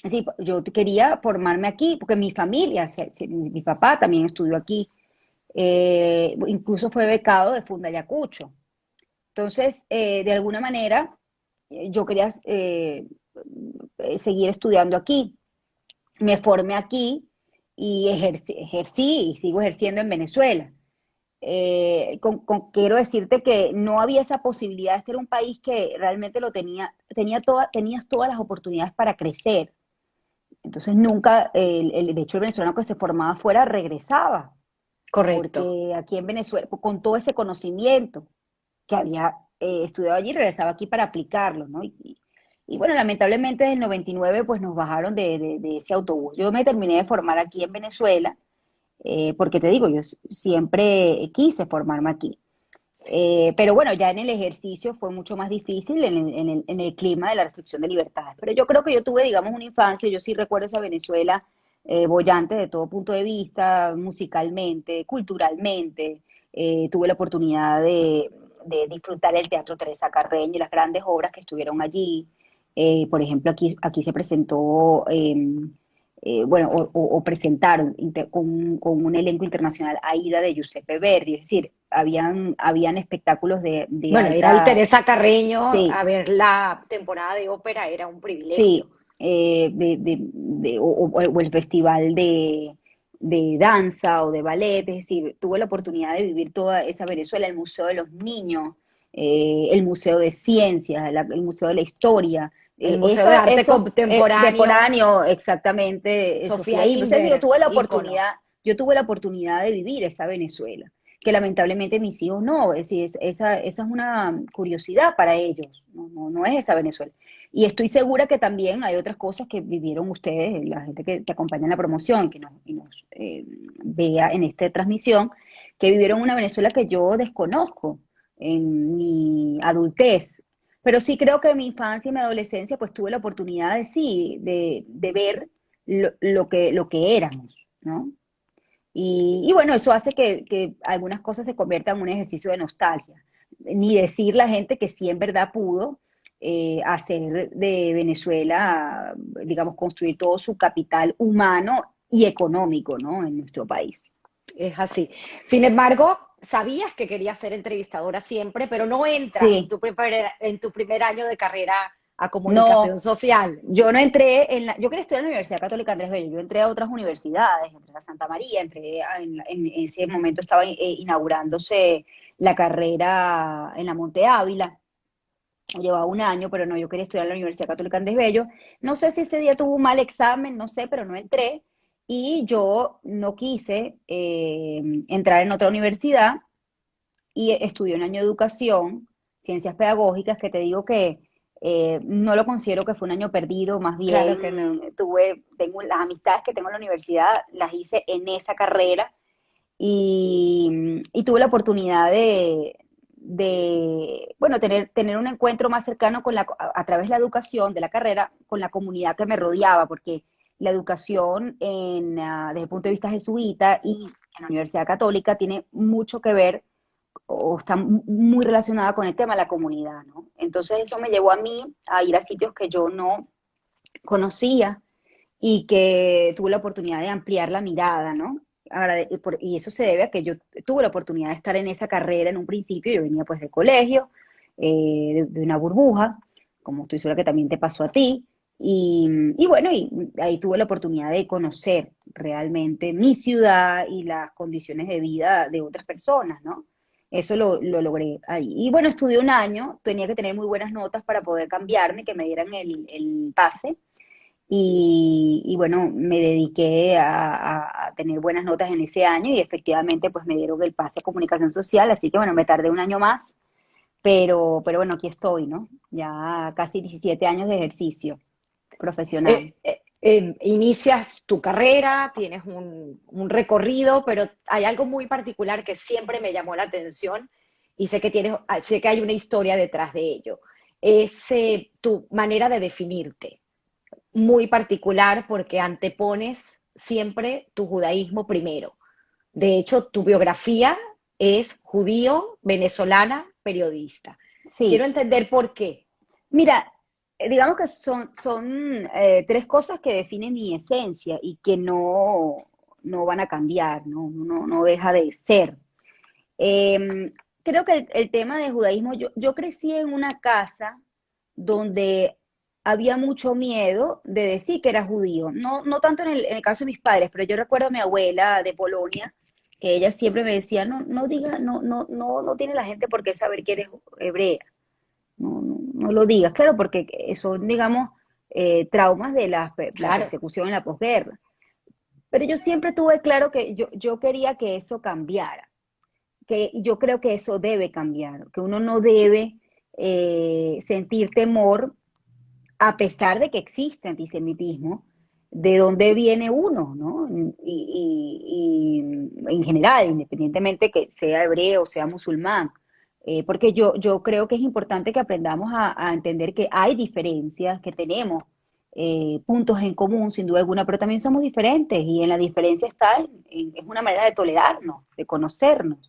Sí, yo quería formarme aquí, porque mi familia, mi papá también estudió aquí, incluso fue becado de Funda Yacucho. Entonces, de alguna manera, yo quería seguir estudiando aquí. Me formé aquí y ejercí y sigo ejerciendo en Venezuela. Quiero decirte que no había esa posibilidad de ser un país que realmente tenías todas las oportunidades para crecer. Entonces nunca, de hecho el venezolano que se formaba afuera regresaba, Correcto. porque aquí en Venezuela, con todo ese conocimiento que había estudiado allí, regresaba aquí para aplicarlo, ¿no? Y bueno, lamentablemente desde el 99 pues nos bajaron de ese autobús. Yo me terminé de formar aquí en Venezuela, porque te digo, yo siempre quise formarme aquí. Pero bueno, ya en el ejercicio fue mucho más difícil en el clima de la restricción de libertades. Pero yo creo que yo tuve, digamos, una infancia, yo sí recuerdo esa Venezuela bollante de todo punto de vista, musicalmente, culturalmente. Tuve la oportunidad de disfrutar el Teatro Teresa Carreño y las grandes obras que estuvieron allí. Por ejemplo, aquí se presentó bueno, o presentaron con un elenco internacional Aida de Giuseppe Verdi, es decir, habían espectáculos de Bueno, ir al alta, Teresa Carreño sí, a ver la temporada de ópera era un privilegio. sí, o el festival de danza o de ballet, es decir, tuve la oportunidad de vivir toda esa Venezuela, el Museo de los Niños, el Museo de Ciencias, el Museo de la Historia. El Museo de Arte De Contemporáneo, foráneo, exactamente, eso fui Sofía ahí. Entonces Inver, ícono. yo tuve la oportunidad de vivir esa Venezuela, que lamentablemente mis hijos no, es decir, esa es una curiosidad para ellos, no es esa Venezuela. Y estoy segura que también hay otras cosas que vivieron ustedes, la gente que te acompaña en la promoción, nos vea en esta transmisión, que vivieron una Venezuela que yo desconozco en mi adultez. Pero sí creo que en mi infancia y mi adolescencia pues tuve la oportunidad de sí, de ver lo que éramos, ¿no? Y bueno, eso hace que algunas cosas se conviertan en un ejercicio de nostalgia. Ni decir la gente que sí en verdad pudo hacer de Venezuela, digamos, construir todo su capital humano y económico, ¿no? En nuestro país. Es así. Sin embargo, sabías que querías ser entrevistadora siempre, pero no entras Sí, en tu primer año de carrera a comunicación no, social. yo no entré yo quería estudiar en la Universidad Católica Andrés Bello, yo entré a otras universidades, entré a Santa María, en ese momento estaba inaugurándose la carrera en la Monte Ávila, llevaba un año, pero no, yo quería estudiar en la Universidad Católica Andrés Bello. No sé si ese día tuvo un mal examen, no sé, pero no entré. Y yo no quise entrar en otra universidad y estudié un año de educación, ciencias pedagógicas, que te digo que no lo considero que fue un año perdido, más Claro bien que no. tengo las amistades que tengo en la universidad, las hice en esa carrera y tuve la oportunidad bueno, tener un encuentro más cercano a través de la educación, de la carrera, con la comunidad que me rodeaba, porque la educación desde el punto de vista jesuita y en la Universidad Católica tiene mucho que ver o está muy relacionada con el tema de la comunidad, ¿no? Entonces eso me llevó a mí a ir a sitios que yo no conocía y que tuve la oportunidad de ampliar la mirada, ¿no? Y eso se debe a que yo tuve la oportunidad de estar en esa carrera en un principio, yo venía pues de colegio, de una burbuja, como estoy segura que también te pasó a ti, y bueno, y ahí tuve la oportunidad de conocer realmente mi ciudad y las condiciones de vida de otras personas, ¿no? Eso lo logré ahí. Y bueno, estudié un año, tenía que tener muy buenas notas para poder cambiarme, que me dieran el pase. Y bueno, me dediqué a tener buenas notas en ese año y efectivamente pues me dieron el pase a comunicación social, así que bueno, me tardé un año más, pero bueno, aquí estoy, ¿no? Ya casi 17 años de ejercicio profesional. Inicias tu carrera, tienes un recorrido, pero hay algo muy particular que siempre me llamó la atención y sé que hay una historia detrás de ello. Es tu manera de definirte, muy particular porque antepones siempre tu judaísmo primero. De hecho, tu biografía es judío, venezolana, periodista. Quiero Sí, entender por qué. mira, digamos que son tres cosas que definen mi esencia y que no van a cambiar, no deja de ser. Creo que el tema de judaísmo, yo crecí en una casa donde había mucho miedo de decir que era judío. No tanto en el caso de mis padres, pero yo recuerdo a mi abuela de Polonia, que ella siempre me decía, no diga, no tiene la gente por qué saber que eres hebrea. No lo digas, claro, porque son, digamos, traumas de la Claro, persecución en la posguerra. Pero yo siempre tuve claro que yo quería que eso cambiara, que yo creo que eso debe cambiar, que uno no debe sentir temor a pesar de que existe antisemitismo, de dónde viene uno, ¿no? Y en general, independientemente que sea hebreo, sea musulmán, porque yo creo que es importante que aprendamos a entender que hay diferencias, que tenemos puntos en común, sin duda alguna, pero también somos diferentes y en la diferencia está es una manera de tolerarnos, de conocernos.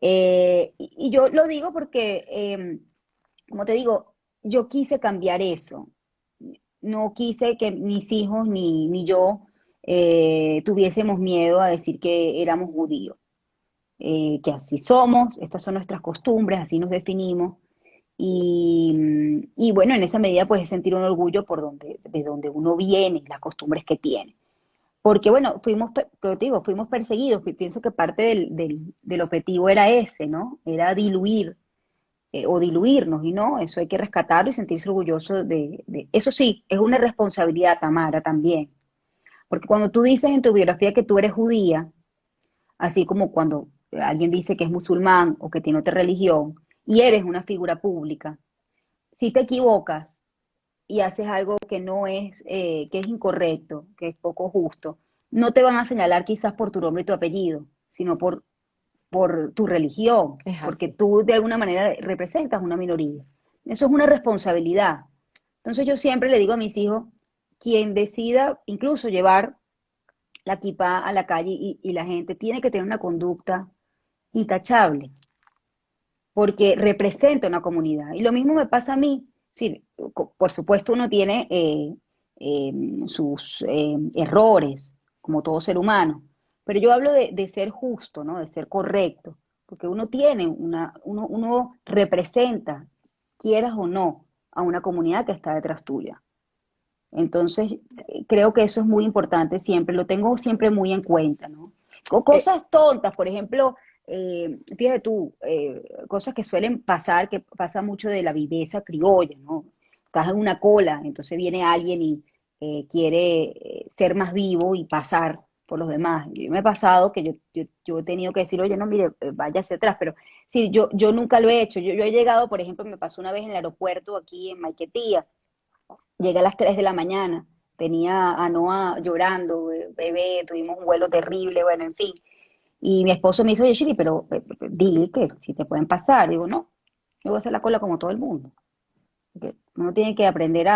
Y yo lo digo porque, como te digo, yo quise cambiar eso. No quise que mis hijos ni yo tuviésemos miedo a decir que éramos judíos, que así somos, estas son nuestras costumbres, así nos definimos. Y bueno, en esa medida pues sentir un orgullo de donde uno viene, las costumbres que tiene. Porque bueno, pero te digo, fuimos perseguidos, pienso que parte del objetivo era ese, ¿no? Era diluir o diluirnos, y no, eso hay que rescatarlo y sentirse orgulloso Eso sí, es una responsabilidad, Tamara, también. Porque cuando tú dices en tu biografía que tú eres judía, así como cuando alguien dice que es musulmán o que tiene otra religión, y eres una figura pública, si te equivocas y haces algo que no es, que es incorrecto, que es poco justo, no te van a señalar quizás por tu nombre y tu apellido, sino por tu religión, es porque así. tú de alguna manera representas una minoría. Eso es una responsabilidad. Entonces yo siempre le digo a mis hijos, quien decida incluso llevar la kipá a la calle y la gente tiene que tener una conducta intachable, porque representa una comunidad. Y lo mismo me pasa a mí. Sí, por supuesto uno tiene eh, sus errores, como todo ser humano, pero yo hablo de ser justo, ¿no? De ser correcto, porque uno tiene uno representa, quieras o no, a una comunidad que está detrás tuya. Entonces, creo que eso es muy importante siempre, lo tengo siempre muy en cuenta, ¿no? O Eh, cosas tontas, por ejemplo, fíjate tú, cosas que suelen pasar, que pasa mucho de la viveza criolla, ¿no? Estás en una cola, entonces viene alguien y quiere ser más vivo y pasar por los demás. Yo me he pasado que yo he tenido que decir, oye, no, mire, vaya hacia atrás, pero sí, yo nunca lo he hecho. Yo he llegado, por ejemplo, me pasó una vez en el aeropuerto aquí en Maiquetía. Llegué a las 3 de la mañana, tenía a Noah llorando, bebé, tuvimos un vuelo terrible, bueno, en fin. Y mi esposo me dice, oye, Shiri, pero dile que si te pueden pasar. Digo, no, yo voy a hacer la cola como todo el mundo. Porque uno tiene que aprender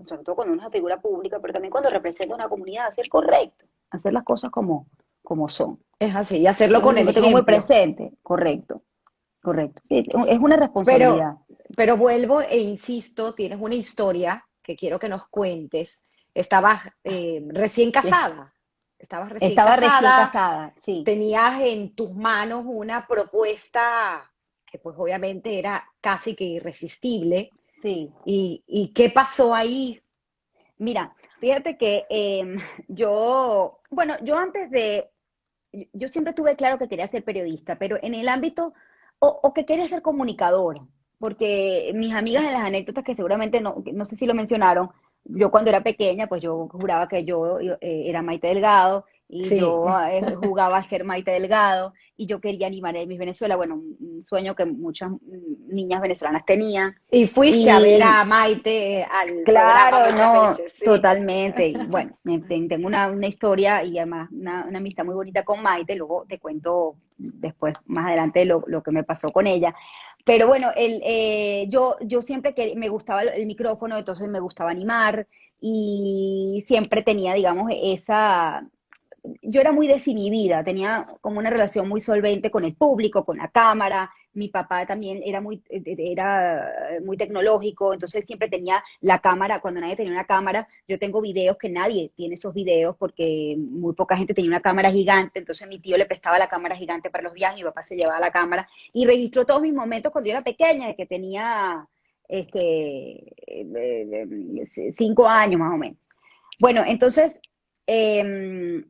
sobre todo cuando uno es una figura pública, pero también cuando representa una comunidad, a ser correcto, a hacer las cosas como son. es así, y hacerlo con Entonces el lo tengo muy ejemplo. presente, correcto, correcto. Sí, es una Pero, responsabilidad. pero vuelvo e insisto, tienes una historia que quiero que nos cuentes. Estabas recién Sí. casada, estabas recién Estaba recién casada, casada, sí, tenías en tus manos una propuesta que pues obviamente era casi que irresistible. sí. ¿Y qué pasó ahí? Mira, fíjate que bueno, yo siempre tuve claro que quería ser periodista, pero en el ámbito, o que quería ser comunicadora, porque mis amigas en las anécdotas que seguramente no sé si lo mencionaron, yo cuando era pequeña, pues yo juraba que yo era Maite Delgado y Sí. yo jugaba a ser Maite Delgado y yo quería animar a Miss Venezuela, bueno, un sueño que muchas niñas venezolanas tenían. Y fuiste a ver Y a Maite al programa claro, muchas no, veces, sí. totalmente. Y bueno, tengo una historia y además una amistad muy bonita con Maite, luego te cuento después, más adelante, lo que me pasó con ella. Pero bueno, yo siempre que me gustaba el micrófono, entonces me gustaba animar y siempre tenía, digamos, yo era muy desinhibida, tenía como una relación muy solvente con el público, con la cámara. Mi papá también era muy tecnológico, entonces él siempre tenía la cámara. Cuando nadie tenía una cámara, yo tengo videos que nadie tiene esos videos porque muy poca gente tenía una cámara gigante, entonces mi tío le prestaba la cámara gigante para los viajes, mi papá se llevaba la cámara y registró todos mis momentos cuando yo era pequeña, de que tenía 5 años más o menos. Bueno, entonces, eh,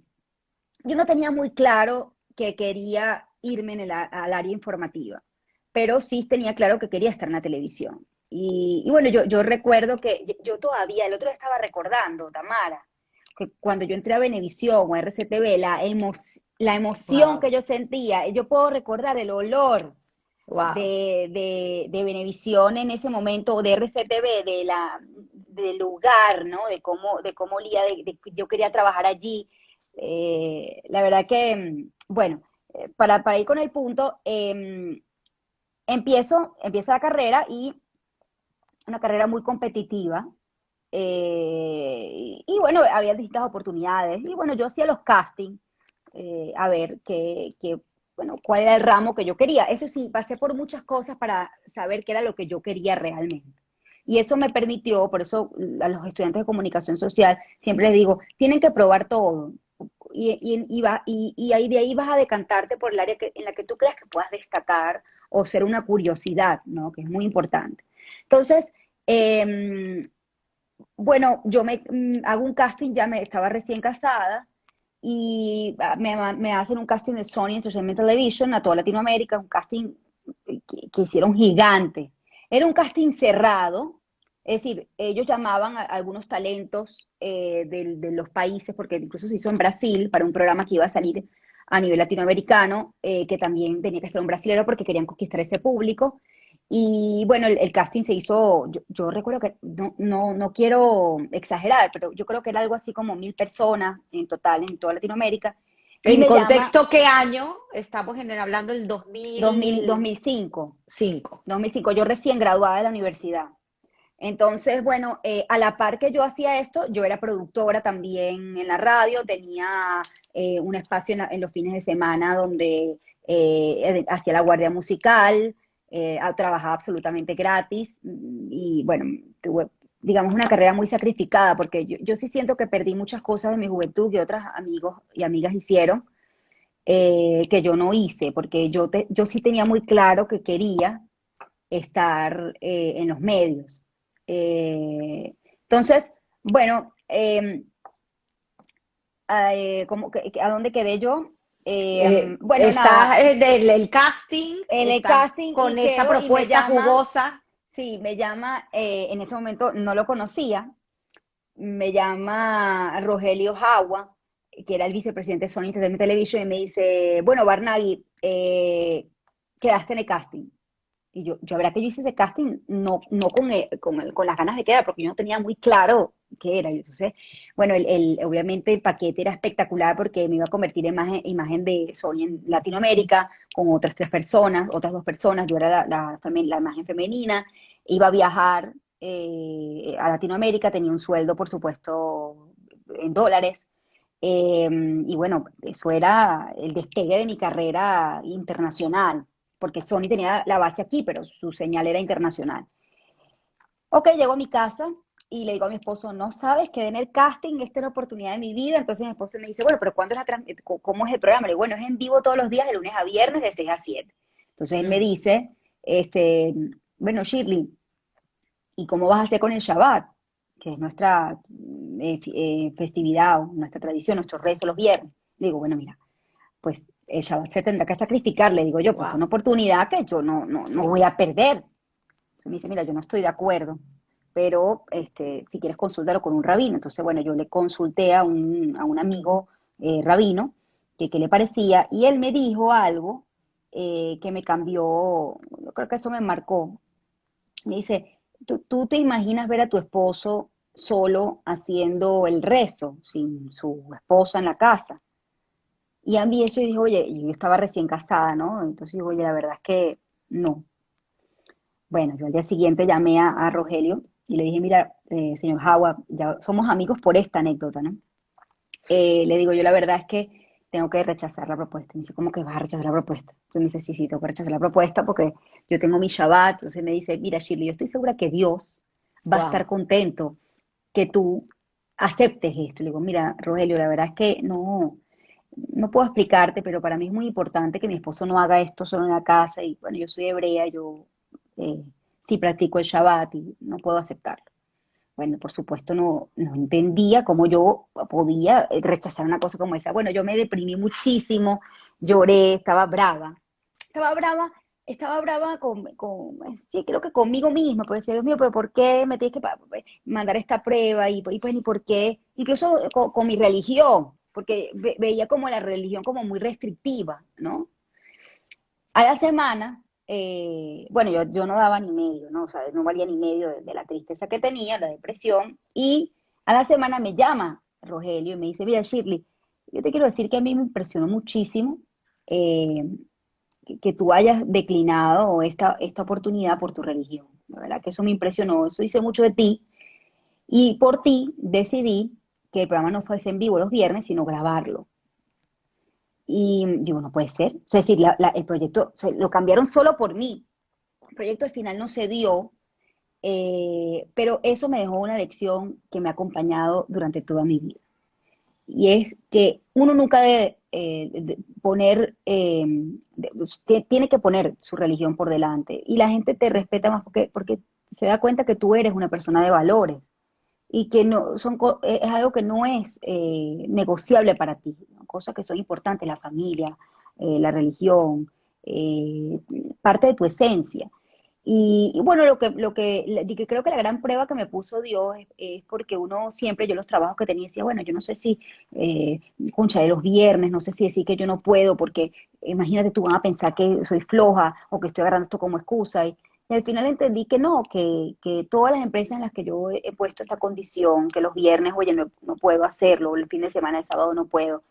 yo no tenía muy claro que quería irme al área informativa, pero sí tenía claro que quería estar en la televisión. Y bueno, yo recuerdo que yo todavía, el otro día estaba recordando, Tamara, que cuando yo entré a Venevisión o a RCTV, la emoción Wow, que yo sentía, yo puedo recordar el olor wow. de Venevisión en ese momento, o de RCTV, del lugar, ¿no? De cómo olía, yo quería trabajar allí. La verdad que, bueno, para ir con el punto, empieza la carrera y una carrera muy competitiva. Y bueno, había distintas oportunidades. Y bueno, yo hacía los castings a ver bueno, cuál era el ramo que yo quería. Eso sí, pasé por muchas cosas para saber qué era lo que yo quería realmente. Y eso me permitió, por eso a los estudiantes de comunicación social siempre les digo, tienen que probar todo. Y ahí de ahí vas a decantarte por el área en la que tú creas que puedas destacar o ser una curiosidad, ¿no? Que es muy importante. Entonces, bueno, yo hago un casting, estaba recién casada y me hacen un casting de Sony Entertainment Television a toda Latinoamérica, un casting que hicieron gigante. Era un casting cerrado, es decir, ellos llamaban a algunos talentos de los países, porque incluso se hizo en Brasil para un programa que iba a salir a nivel latinoamericano, que también tenía que estar un brasilero porque querían conquistar ese público. Y bueno, el casting se hizo, yo recuerdo que, no quiero exagerar, pero yo creo que era algo así como 1.000 personas en total en toda Latinoamérica. Y ¿En me llama contexto qué año? Estamos hablando del 2005. 2005. 2005, yo recién graduada de la universidad. Entonces, bueno, a la par que yo hacía esto, yo era productora también en la radio, tenía un espacio en los fines de semana donde hacía la guardia musical, trabajaba absolutamente gratis y bueno, tuve, digamos, una carrera muy sacrificada porque yo sí siento que perdí muchas cosas de mi juventud que otros amigos y amigas hicieron, que yo no hice, porque yo sí tenía muy claro que quería estar en los medios. Entonces, bueno, ¿a dónde quedé yo? Bueno, nada, Estás del el casting, en el estás casting con y esa quedo y me propuesta llama, jugosa. sí, me llama, en ese momento no lo conocía, me llama Rogelio Jagua, que era el vicepresidente de Sony Entertainment Television, y me dice, bueno, Barnaghi, quedaste en el casting. Y yo verdad que yo hice ese casting no con las ganas de quedar, porque yo no tenía muy claro qué era. Y entonces, bueno, obviamente el paquete era espectacular porque me iba a convertir en imagen de Sony en Latinoamérica con otras 3 personas, otras 2 personas. Yo era la imagen femenina, iba a viajar a Latinoamérica, tenía un sueldo, por supuesto, en dólares. Y bueno, eso era el despegue de mi carrera internacional, porque Sony tenía la base aquí, pero su señal era internacional. Ok, llego a mi casa y le digo a mi esposo, no sabes, quedé en el casting, esta es la oportunidad de mi vida. Entonces mi esposo me dice, bueno, pero ¿cuándo es cómo es el programa? Le digo, bueno, es en vivo todos los días, de lunes a viernes, de 6 a 7. Entonces él me Mm. dice, este, bueno, Shirley, ¿y cómo vas a hacer con el Shabbat? Que es nuestra festividad, nuestra tradición, nuestro rezo los viernes. Le digo, bueno, mira, pues el Shabbat se tendrá que sacrificar, le digo yo, pues es una Wow. oportunidad que yo no voy a perder. Entonces me dice, mira, yo no estoy de acuerdo, pero si quieres consultarlo con un rabino. Entonces, bueno, yo le consulté a un amigo rabino, que qué le parecía, y él me dijo algo que me cambió, yo creo que eso me marcó. Me dice, ¿tú te imaginas ver a tu esposo solo haciendo el rezo, sin su esposa en la casa? Y a mí eso, y dije, oye, yo estaba recién casada, ¿no? Entonces digo, oye, la verdad es que no. Bueno, yo al día siguiente llamé a Rogelio y le dije, mira, señor Howard, ya somos amigos por esta anécdota, ¿no? Le digo, yo la verdad es que tengo que rechazar la propuesta. Me dice, ¿cómo que vas a rechazar la propuesta? Entonces me dice, sí, sí, tengo que rechazar la propuesta porque yo tengo mi Shabbat. Entonces me dice, mira, Shirley, yo estoy segura que Dios va a estar Wow. contento que tú aceptes esto. Le digo, mira, Rogelio, la verdad es que no puedo explicarte, pero para mí es muy importante que mi esposo no haga esto solo en la casa. Y bueno, yo soy hebrea, yo eh, sí practico el Shabbat y no puedo aceptarlo. Bueno, por supuesto no entendía cómo yo podía rechazar una cosa como esa. Bueno, yo me deprimí muchísimo, lloré, estaba brava sí, creo que conmigo misma, porque decía, Dios mío, pero ¿por qué me tienes que mandar esta prueba? Y pues ni por qué, incluso con mi religión, porque veía como la religión como muy restrictiva, ¿no? A la semana, bueno, yo no daba ni medio, ¿no? O sea, no valía ni medio de la tristeza que tenía, la depresión, y a la semana me llama Rogelio y me dice, mira, Shirley, yo te quiero decir que a mí me impresionó muchísimo eh, que tú hayas declinado esta oportunidad por tu religión. La verdad que eso me impresionó, eso dice mucho de ti, y por ti decidí que el programa no fuese en vivo los viernes, sino grabarlo. Y digo, no puede ser. O sea, es decir, el proyecto lo cambiaron solo por mí. El proyecto al final no se dio, pero eso me dejó una lección que me ha acompañado durante toda mi vida. Y es que uno nunca debe de poner, tiene que poner su religión por delante. Y la gente te respeta más porque se da cuenta que tú eres una persona de valores y que no es algo que no es negociable para ti, ¿no? Cosas que son importantes, la familia, la religión, eh, parte de tu esencia. Y bueno, que creo que la gran prueba que me puso Dios es porque uno siempre, yo los trabajos que tenía, decía, bueno, yo no sé si, concha de los viernes, no sé si decir que yo no puedo, porque imagínate, tú van a pensar que soy floja o que estoy agarrando esto como excusa. Y al final entendí que no, que todas las empresas en las que yo he puesto esta condición, que los viernes, oye, no puedo hacerlo, el fin de semana, el sábado no puedo,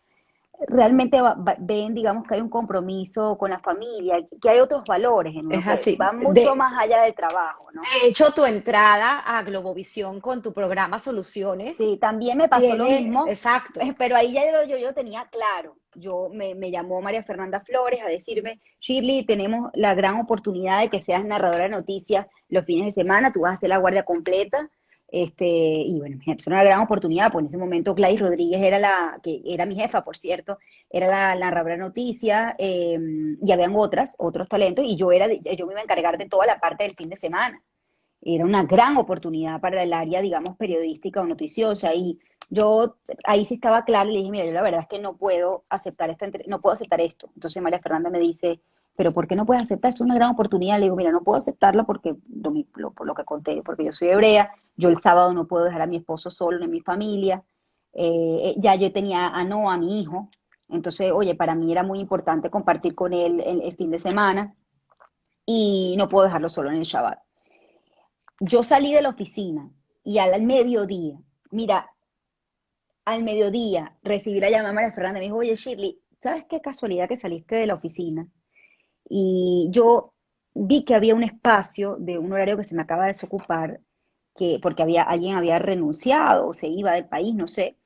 realmente ven, digamos, que hay un compromiso con la familia, que hay otros valores en uno Es que así. van mucho más allá del trabajo, ¿no? De hecho, tu entrada a Globovisión con tu programa Soluciones Sí, también me pasó lo tiene, mismo, exacto, pero ahí ya yo tenía claro. Me llamó María Fernanda Flores a decirme, Shirley, tenemos la gran oportunidad de que seas narradora de noticias los fines de semana, tú vas a hacer la guardia completa. Y bueno, imagínate, es una gran oportunidad, pues en ese momento Gladys Rodríguez que era mi jefa, por cierto, era la narradora de noticias, y habían otros talentos, y yo me iba a encargar de toda la parte del fin de semana. Era una gran oportunidad para el área, digamos, periodística o noticiosa. Y yo ahí sí estaba claro y le dije, mira, yo la verdad es que no puedo aceptar no puedo aceptar esto. Entonces María Fernanda me dice, pero ¿por qué no puedes aceptar? Esto es una gran oportunidad. Le digo, mira, no puedo aceptarla porque, por lo que conté, porque yo soy hebrea, yo el sábado no puedo dejar a mi esposo solo en mi familia. Ya yo tenía a Noah, a mi hijo. Entonces, oye, para mí era muy importante compartir con él el fin de semana y no puedo dejarlo solo en el Shabbat. Yo salí de la oficina y al mediodía, mira, al mediodía recibí la llamada de María Fernanda y me dijo, oye Shirley, ¿sabes qué casualidad que saliste de la oficina? Y yo vi que había un espacio de un horario que se me acaba de desocupar, porque alguien había renunciado o se iba del país, no sé,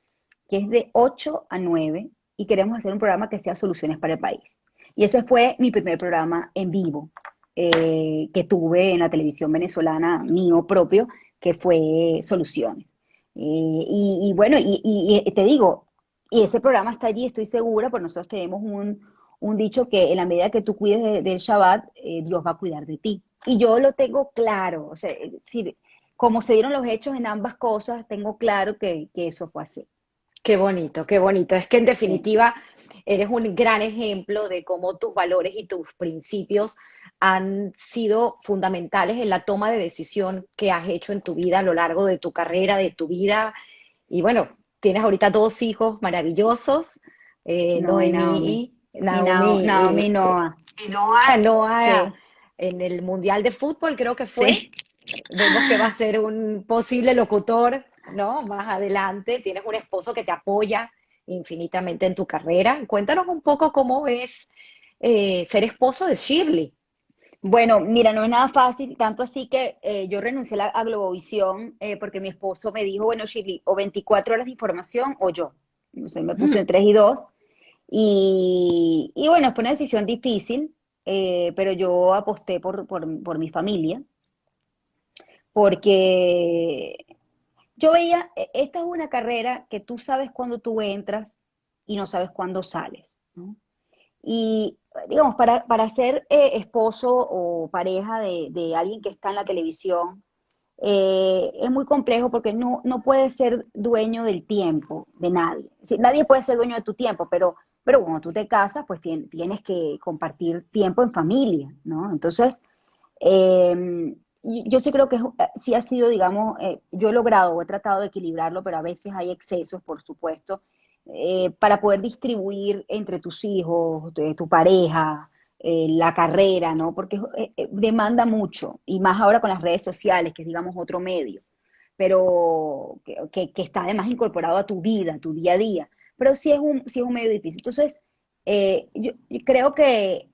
que es de 8 a 9 y queremos hacer un programa que sea soluciones para el país. Y ese fue mi primer programa en vivo que tuve en la televisión venezolana mío propio, que fue Soluciones. Bueno, y te digo, y ese programa está allí, estoy segura, porque nosotros tenemos un dicho que en la medida que tú cuides del Shabbat, Dios va a cuidar de ti. Y yo lo tengo claro, o sea, si, como se dieron los hechos en ambas cosas, tengo claro que eso fue así. qué bonito, qué bonito. Es que en Sí. definitiva eres un gran ejemplo de cómo tus valores y tus principios han sido fundamentales en la toma de decisión que has hecho en tu vida a lo largo de tu carrera, de tu vida. Y bueno, tienes ahorita dos hijos maravillosos. No, y Naomi. Noemí, Y Naomi, Naomi Noah. y Noah Sí, en el Mundial de Fútbol creo que fue. sí. Vemos que va a ser un posible locutor, ¿no? Más adelante. Tienes un esposo que te apoya infinitamente en tu carrera. Cuéntanos un poco cómo es ser esposo de Shirley. Bueno, mira, no es nada fácil, tanto así que yo renuncié a Globovisión porque mi esposo me dijo, bueno, Shirley, o 24 horas de información o yo. No sé, me puse en 3 y 2. Y bueno, fue una decisión difícil, pero yo aposté por mi familia, porque yo veía, esta es una carrera que tú sabes cuándo tú entras y no sabes cuándo sales, ¿no? Y digamos, para ser esposo o pareja de alguien que está en la televisión, es muy complejo porque no puedes ser dueño del tiempo de nadie. Es decir, nadie puede ser dueño de tu tiempo, pero cuando tú te casas, pues tienes que compartir tiempo en familia, ¿no? Entonces, yo sí creo que sí ha sido, digamos, yo he logrado o he tratado de equilibrarlo, pero a veces hay excesos, por supuesto, para poder distribuir entre tus hijos, tu pareja, la carrera, ¿no? Porque demanda mucho, y más ahora con las redes sociales, que es, digamos, otro medio, pero que está además incorporado a tu vida, a tu día a día. Pero sí es un medio difícil. Entonces, yo creo que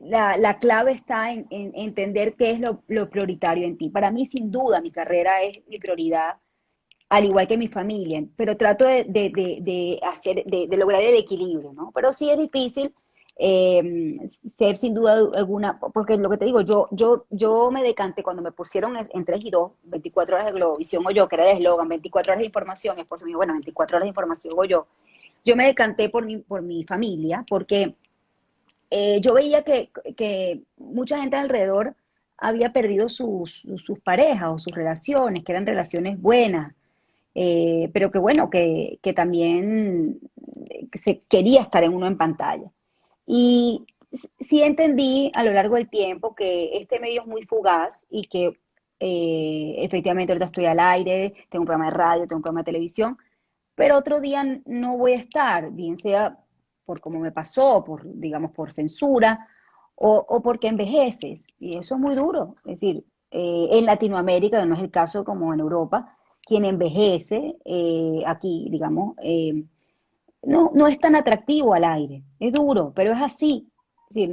la clave está en entender qué es lo prioritario en ti. Para mí, sin duda, mi carrera es mi prioridad, al igual que mi familia, pero trato de lograr el equilibrio, ¿no? Pero sí es difícil ser sin duda alguna, porque lo que te digo, yo me decanté cuando me pusieron en 3 y 2, 24 horas de Globovisión o yo, que era el eslogan, 24 horas de información, mi esposo me dijo, bueno, 24 horas de información o yo me decanté por mi familia, porque yo veía que mucha gente alrededor había perdido sus parejas o sus relaciones, que eran relaciones buenas, pero que bueno, que también se quería estar en uno en pantalla. Y sí entendí a lo largo del tiempo que este medio es muy fugaz y que efectivamente ahorita estoy al aire, tengo un programa de radio, tengo un programa de televisión, pero otro día no voy a estar, bien sea por cómo me pasó, por, digamos, por censura, o porque envejeces, y eso es muy duro. Es decir, en Latinoamérica, no es el caso como en Europa, quien envejece aquí, digamos, no es tan atractivo al aire, es duro, pero es así. Es decir,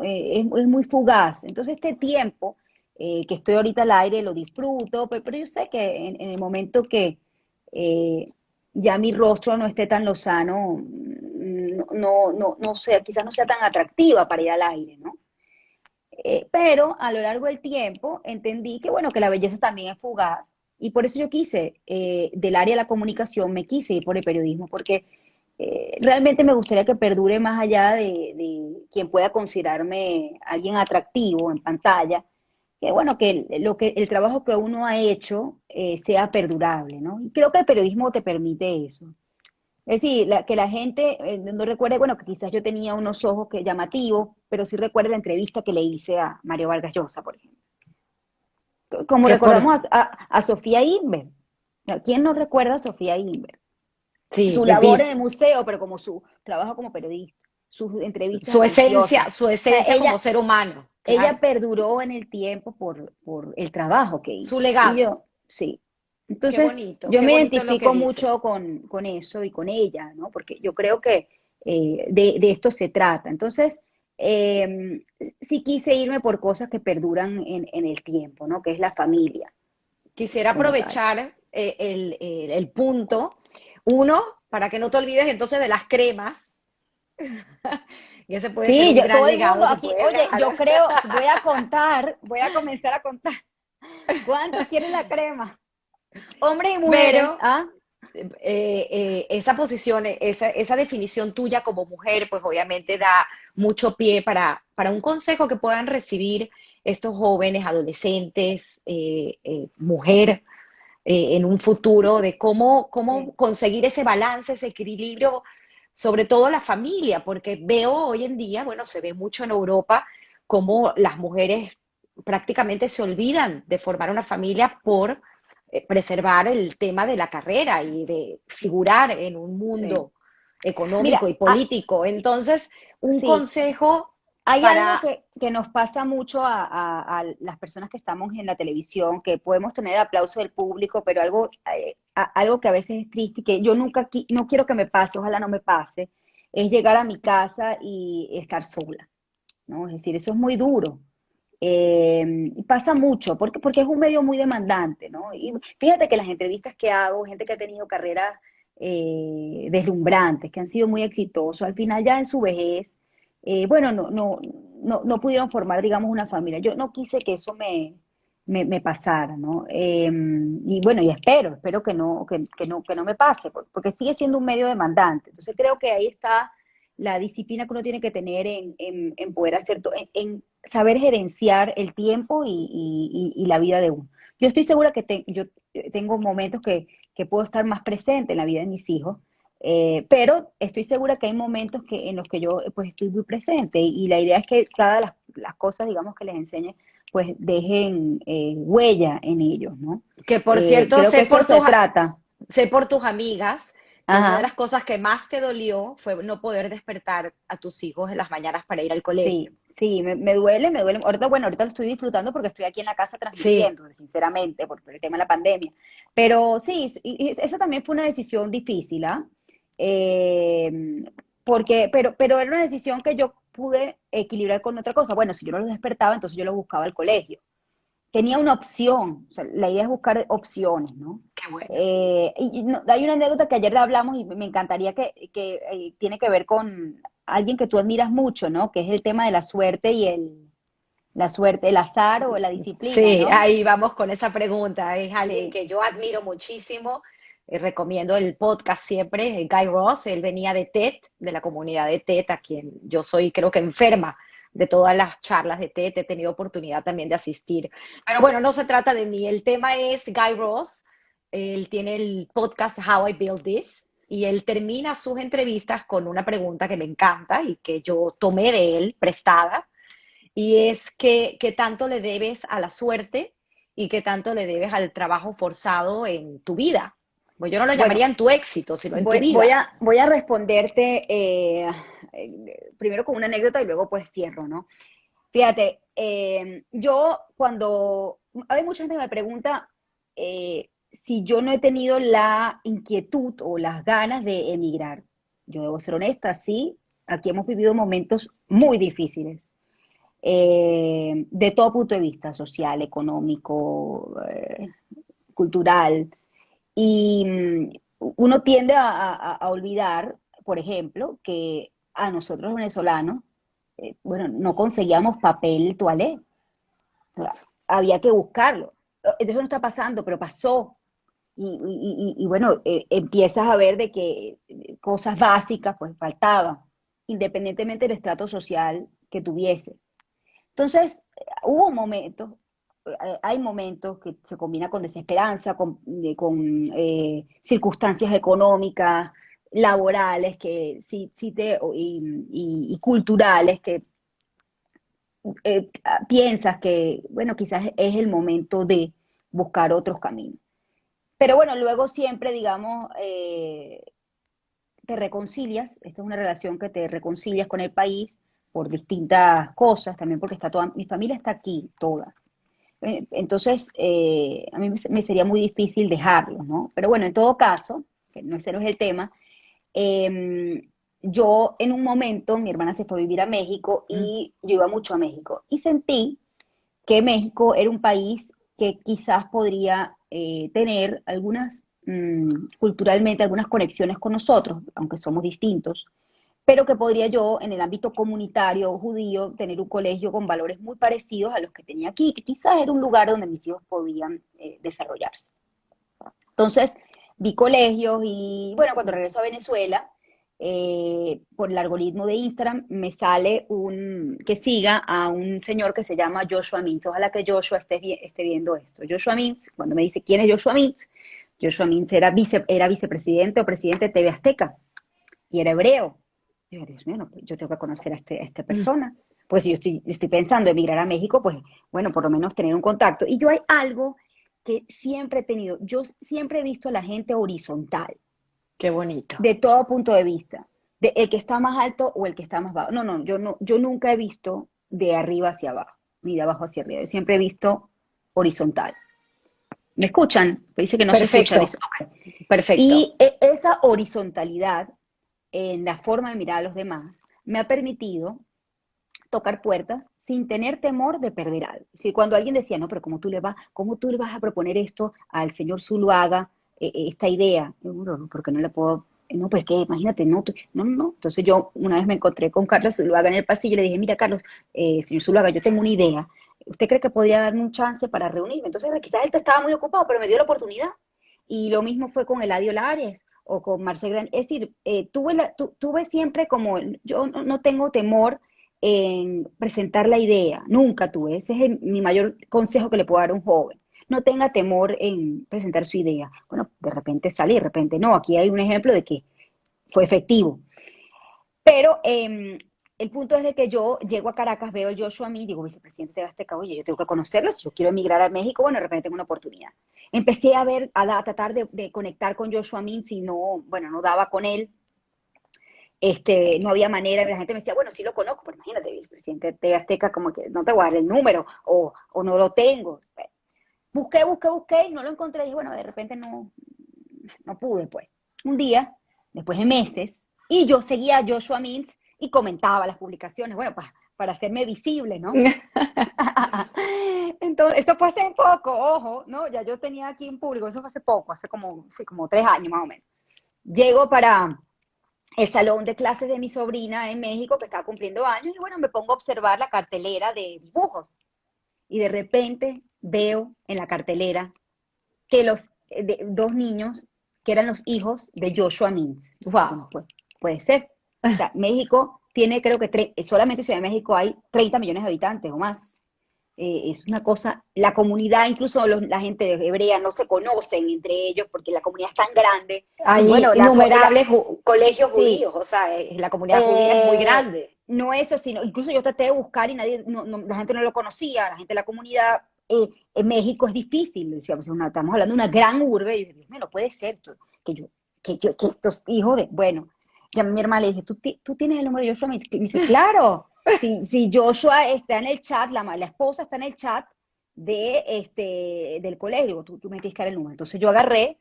es muy fugaz. Entonces, este tiempo que estoy ahorita al aire lo disfruto, pero yo sé que en el momento que eh, ya mi rostro no esté tan lozano, no sé, quizás no sea tan atractiva para ir al aire, ¿no? Pero a lo largo del tiempo entendí que, bueno, que la belleza también es fugaz y por eso yo quise, del área de la comunicación, me quise ir por el periodismo, porque realmente me gustaría que perdure más allá de quien pueda considerarme alguien atractivo en pantalla, que bueno, el trabajo que uno ha hecho sea perdurable, ¿no? Y creo que el periodismo te permite eso. Es decir, que la gente no recuerde, bueno, que quizás yo tenía unos ojos que llamativos, pero sí recuerde la entrevista que le hice a Mario Vargas Llosa, por ejemplo. Como Que por, recordamos a Sofía Inver. ¿Quién no recuerda a Sofía Inver? sí, Su labor en el museo, pero como su trabajo como periodista, sus entrevistas deliciosas. su O sea, esencia como ser humano, ella claro, perduró en el tiempo por el trabajo que su hizo. Y legado. yo, sí. Entonces, yo Qué me bonito lo que identifico dices. mucho con eso y con ella, ¿no? Porque yo creo que de esto se trata. Entonces, sí quise irme por cosas que perduran en el tiempo, ¿no? Que es la familia Quisiera como tal. aprovechar el punto, uno, para que no te olvides entonces de las cremas, y ese puede ser Sí, un gran todo el mundo legado que aquí, puedes oye, dejar. yo creo, voy a comenzar a contar. ¿Cuántos quieren la crema? Hombres y mujeres, Pero ¿ah? esa posición, esa definición tuya como mujer, pues obviamente da mucho pie para un consejo que puedan recibir estos jóvenes, adolescentes, mujer, en un futuro, de cómo Sí, conseguir ese balance, ese equilibrio, sobre todo la familia, porque veo hoy en día, bueno, se ve mucho en Europa, cómo las mujeres prácticamente se olvidan de formar una familia por preservar el tema de la carrera y de figurar en un sí. mundo Mira, económico y político. Entonces, un sí, consejo hay algo para... que nos pasa mucho a las personas que estamos en la televisión, que podemos tener el aplauso del público, pero algo que a veces es triste y que yo nunca, no quiero que me pase, ojalá no me pase, es llegar a mi casa y estar sola, ¿no? Es decir, eso es muy duro. Pasa mucho, porque es un medio muy demandante, ¿no? Y fíjate que las entrevistas que hago, gente que ha tenido carreras deslumbrantes, que han sido muy exitosos, al final ya en su vejez, bueno, no pudieron formar, digamos, una familia. Yo no quise que eso me pasara, ¿no? Y bueno, y espero que no me pase, porque sigue siendo un medio demandante. Entonces creo que ahí está la disciplina que uno tiene que tener en poder hacer, en saber gerenciar el tiempo y la vida de uno. Yo estoy segura que yo tengo momentos que puedo estar más presente en la vida de mis hijos, pero estoy segura que hay momentos en los que yo pues estoy muy presente y la idea es que cada las cosas, digamos, que les enseñe, pues dejen huella en ellos, ¿no? Que por cierto, Creo que eso se trata. sé por tus amigas que una de Ajá. las cosas que más te dolió fue no poder despertar a tus hijos en las mañanas para ir al Sí, colegio. sí, me duele, me duele. Ahorita, bueno, ahorita lo estoy disfrutando porque estoy aquí en la casa Sí, transmitiendo, sinceramente, por el tema de la pandemia. Pero sí, y esa también fue una decisión difícil, ¿ah? Eh, pero era una decisión que yo pude equilibrar con otra cosa. Bueno, si yo no los despertaba, entonces yo los buscaba al colegio. Tenía una opción, o sea, la idea es buscar opciones, ¿no? qué bueno. Hay una anécdota que ayer hablamos y me encantaría tiene que ver con alguien que tú admiras mucho, ¿no? Que es el tema de la suerte la suerte, el azar o la disciplina, Sí, ¿no? ahí vamos con esa pregunta. Es alguien Sí, que yo admiro muchísimo. Recomiendo el podcast siempre, Guy Raz. Él venía de TED, de la comunidad de TED, a quien yo soy, creo que enferma de todas las charlas de TED. He tenido oportunidad también de asistir. Pero bueno, no se trata de mí. El tema es Guy Raz. Él tiene el podcast How I Build This. Y él termina sus entrevistas con una pregunta que me encanta y que yo tomé de él prestada y es qué tanto le debes a la suerte y qué tanto le debes al trabajo forzado en tu vida. Pues yo no lo bueno, llamaría en tu éxito, sino en tu vida. voy a responderte primero con una anécdota y luego pues cierro, ¿no? Fíjate, yo cuando, hay mucha gente que me pregunta si yo no he tenido la inquietud o las ganas de emigrar. Yo debo ser honesta, sí, aquí hemos vivido momentos muy difíciles, de todo punto de vista, social, económico, cultural, y uno tiende a olvidar, por ejemplo, que a nosotros los venezolanos, bueno, no conseguíamos papel toalé, había que buscarlo. Eso no está pasando, pero pasó. Y bueno, empiezas a ver de que cosas básicas pues faltaban, independientemente del estrato social que tuviese. Entonces, hubo momentos, hay momentos que se combina con desesperanza, con circunstancias económicas, laborales, que y culturales, que piensas que, bueno, quizás es el momento de buscar otros caminos. Pero bueno, luego siempre, digamos, te reconcilias, esta es una relación que te reconcilias con el país por distintas cosas, también porque está toda, mi familia está aquí, toda. Entonces, a mí me sería muy difícil dejarlo, ¿no? Pero bueno, en todo caso, que no ese no es el tema, yo en un momento, mi hermana se fue a vivir a México Mm. y yo iba mucho a México y sentí que México era un país que quizás podría tener culturalmente, algunas conexiones con nosotros, aunque somos distintos, pero que podría yo, en el ámbito comunitario judío, tener un colegio con valores muy parecidos a los que tenía aquí, que quizás era un lugar donde mis hijos podían desarrollarse. Entonces, vi colegios y bueno, cuando regreso a Venezuela, por el algoritmo de Instagram me sale que siga a un señor que se llama Joshua Mintz. Ojalá que Joshua esté viendo esto. Joshua Mintz, cuando me dice quién es Joshua Mintz era vicepresidente o presidente de TV Azteca y era hebreo. Y yo, Dios mío, no, pues yo tengo que conocer a esta Mm. persona. Pues si yo estoy pensando en emigrar a México, pues bueno, por lo menos tener un contacto. Y yo hay algo que siempre he tenido, yo siempre he visto a la gente horizontal, Qué bonito. de todo punto de vista. de el que está más alto o el que está más bajo. No, yo nunca he visto de arriba hacia abajo, ni de abajo hacia arriba. Yo siempre he visto horizontal. ¿Me escuchan? Dice que no se escucha. Perfecto, Dice, ok. perfecto. Y esa horizontalidad en la forma de mirar a los demás me ha permitido tocar puertas sin tener temor de perder algo. Es decir, cuando alguien decía, no, pero cómo tú le vas a proponer esto al señor Zuluaga, esta idea? Yo, no, porque no le puedo, no, pues que imagínate, no. Entonces yo una vez me encontré con Carlos Zuluaga en el pasillo y le dije, mira Carlos, señor Zuluaga, yo tengo una idea. ¿Usted cree que podría darme un chance para reunirme? Entonces quizás él estaba muy ocupado, pero me dio la oportunidad. Y lo mismo fue con Eladio Lares o con Marcel Gran. Es decir, tuve siempre como, yo no tengo temor en presentar la idea, nunca tuve, ese es mi mayor consejo que le puedo dar a un joven. No tenga temor en presentar su idea. Bueno, de repente sale y de repente no. Aquí hay un ejemplo de que fue efectivo. Pero el punto es de que yo llego a Caracas, veo a Joshua Meade, digo, vicepresidente de Azteca, oye, yo tengo que conocerlo, si yo quiero emigrar a México, bueno, de repente tengo una oportunidad. Empecé a tratar de conectar con Joshua Meade, si no, bueno, no daba con él, no había manera, la gente me decía, bueno, sí lo conozco, pero imagínate, vicepresidente de Azteca, como que no te voy a dar el número, o no lo tengo. Busqué, y no lo encontré, y dije, bueno, de repente no pude, pues. Un día, después de meses, y yo seguía a Joshua Means y comentaba las publicaciones, bueno, para hacerme visible, ¿no? Entonces, esto fue hace poco, ojo, ¿no? Ya yo tenía aquí en público, eso fue hace poco, hace como 3 años más o menos. Llego para el salón de clases de mi sobrina en México, que estaba cumpliendo años, y bueno, me pongo a observar la cartelera de dibujos. Y de repente veo en la cartelera que los dos niños, que eran los hijos de Joshua Means. Wow. Pues, puede ser. O sea, México tiene, creo que solamente en Ciudad de México hay 30 millones de habitantes o más. Es una cosa, la comunidad, incluso la gente hebrea no se conocen entre ellos porque la comunidad es tan grande. Y Hay bueno, innumerables colegios sí, judíos, o sea, la comunidad judía es muy grande. no eso, sino incluso yo traté de buscar y la gente no lo conocía, la gente de la comunidad. En México es difícil, decíamos, estamos hablando de una gran urbe, y yo dije, Dios mío, no puede ser que estos hijos de, bueno, ya mi hermana le dije, ¿tú tienes el número de Joshua? Me dice, claro, si Joshua está en el chat, la esposa está en el chat del colegio, tú me tienes que dar el número. Entonces yo agarré,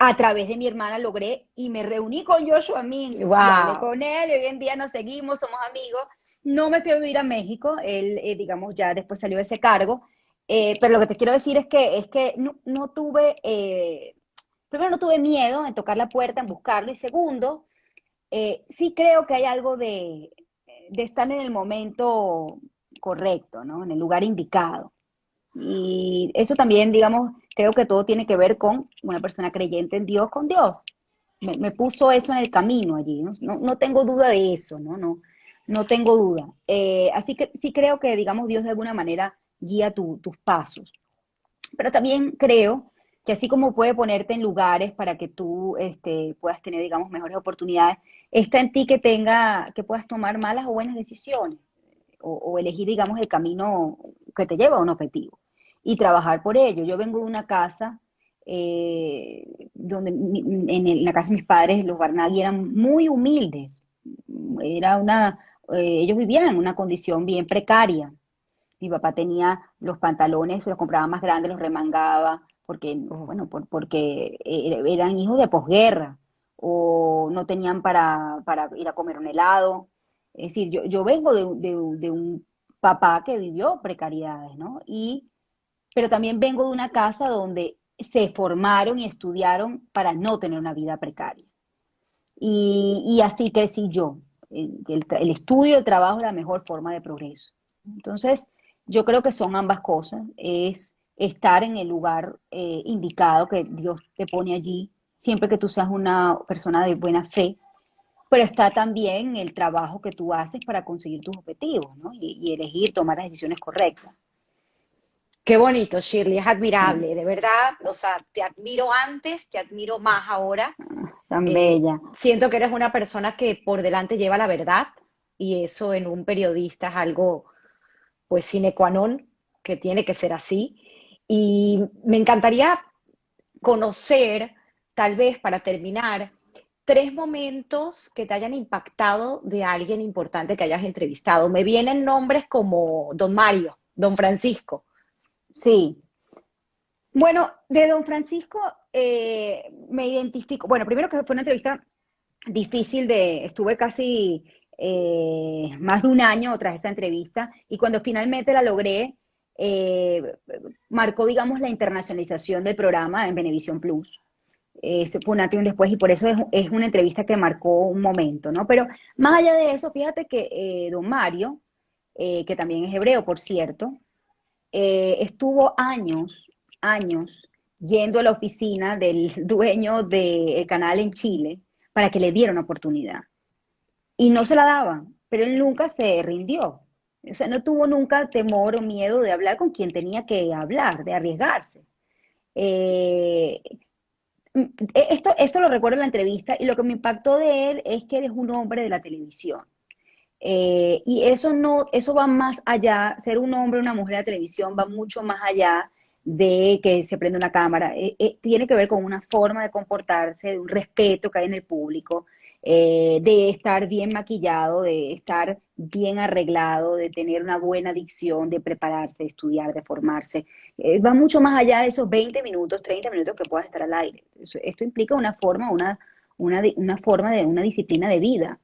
a través de mi hermana logré y me reuní con Joshua Min y hablé Wow. con él, y hoy en día nos seguimos, somos amigos. No me fui a vivir a México, él, digamos, ya después salió de ese cargo, pero lo que te quiero decir es que no tuve, primero no tuve miedo en tocar la puerta, en buscarlo, y segundo, sí creo que hay algo de estar en el momento correcto, ¿no? En el lugar indicado. Y eso también, digamos, creo que todo tiene que ver con una persona creyente en Dios, con Dios. Me puso eso en el camino allí, ¿no? No tengo duda de eso, no tengo duda. Así que sí creo que, digamos, Dios de alguna manera guía tus pasos. Pero también creo que así como puede ponerte en lugares para que tú puedas tener, digamos, mejores oportunidades, está en ti que puedas tomar malas o buenas decisiones o elegir, digamos, el camino que te lleva a un objetivo y trabajar por ello. Yo vengo de una casa donde en la casa de mis padres, los Barnaghi eran muy humildes. Ellos vivían en una condición bien precaria. Mi papá tenía los pantalones, se los compraba más grandes, los remangaba, porque, bueno, porque eran hijos de posguerra, o no tenían para ir a comer un helado. Es decir, yo vengo de un papá que vivió precariedades, ¿no? Pero también vengo de una casa donde se formaron y estudiaron para no tener una vida precaria. Y así crecí yo. El estudio y el trabajo es la mejor forma de progreso. Entonces, yo creo que son ambas cosas. Es estar en el lugar indicado que Dios te pone allí, siempre que tú seas una persona de buena fe, pero está también el trabajo que tú haces para conseguir tus objetivos, ¿no? Y elegir, tomar las decisiones correctas. Qué bonito, Shirley, es Sí, admirable, de verdad, o sea, te admiro antes, te admiro más ahora. tan bella. Siento que eres una persona que por delante lleva la verdad y eso en un periodista es algo, pues, sine qua non, que tiene que ser así. Y me encantaría conocer, tal vez para terminar, 3 momentos que te hayan impactado de alguien importante que hayas entrevistado. Me vienen nombres como Don Mario, Don Francisco. Sí. Bueno, de Don Francisco me identifico. Bueno, primero que fue una entrevista difícil estuve casi más de un año tras esa entrevista y cuando finalmente la logré, eh, marcó, digamos, la internacionalización del programa en Venevisión Plus. Se fue un antes y un después y por eso es una entrevista que marcó un momento, ¿no? Pero más allá de eso, fíjate que don Mario, que también es hebreo, por cierto, estuvo años, yendo a la oficina del dueño del canal en Chile para que le diera una oportunidad. Y no se la daban, pero él nunca se rindió. O sea, no tuvo nunca temor o miedo de hablar con quien tenía que hablar, de arriesgarse. Eh, esto lo recuerdo en la entrevista y lo que me impactó de él es que él es un hombre de la televisión. Y eso no, eso va más allá, ser un hombre o una mujer de la televisión va mucho más allá de que se prende una cámara. Tiene que ver con una forma de comportarse, de un respeto que hay en el público, de estar bien maquillado, de estar bien arreglado, de tener una buena dicción, de prepararse, de estudiar, de formarse. Va mucho más allá de esos 20 minutos, 30 minutos que puedas estar al aire. Esto implica una forma, una forma de una disciplina de vida.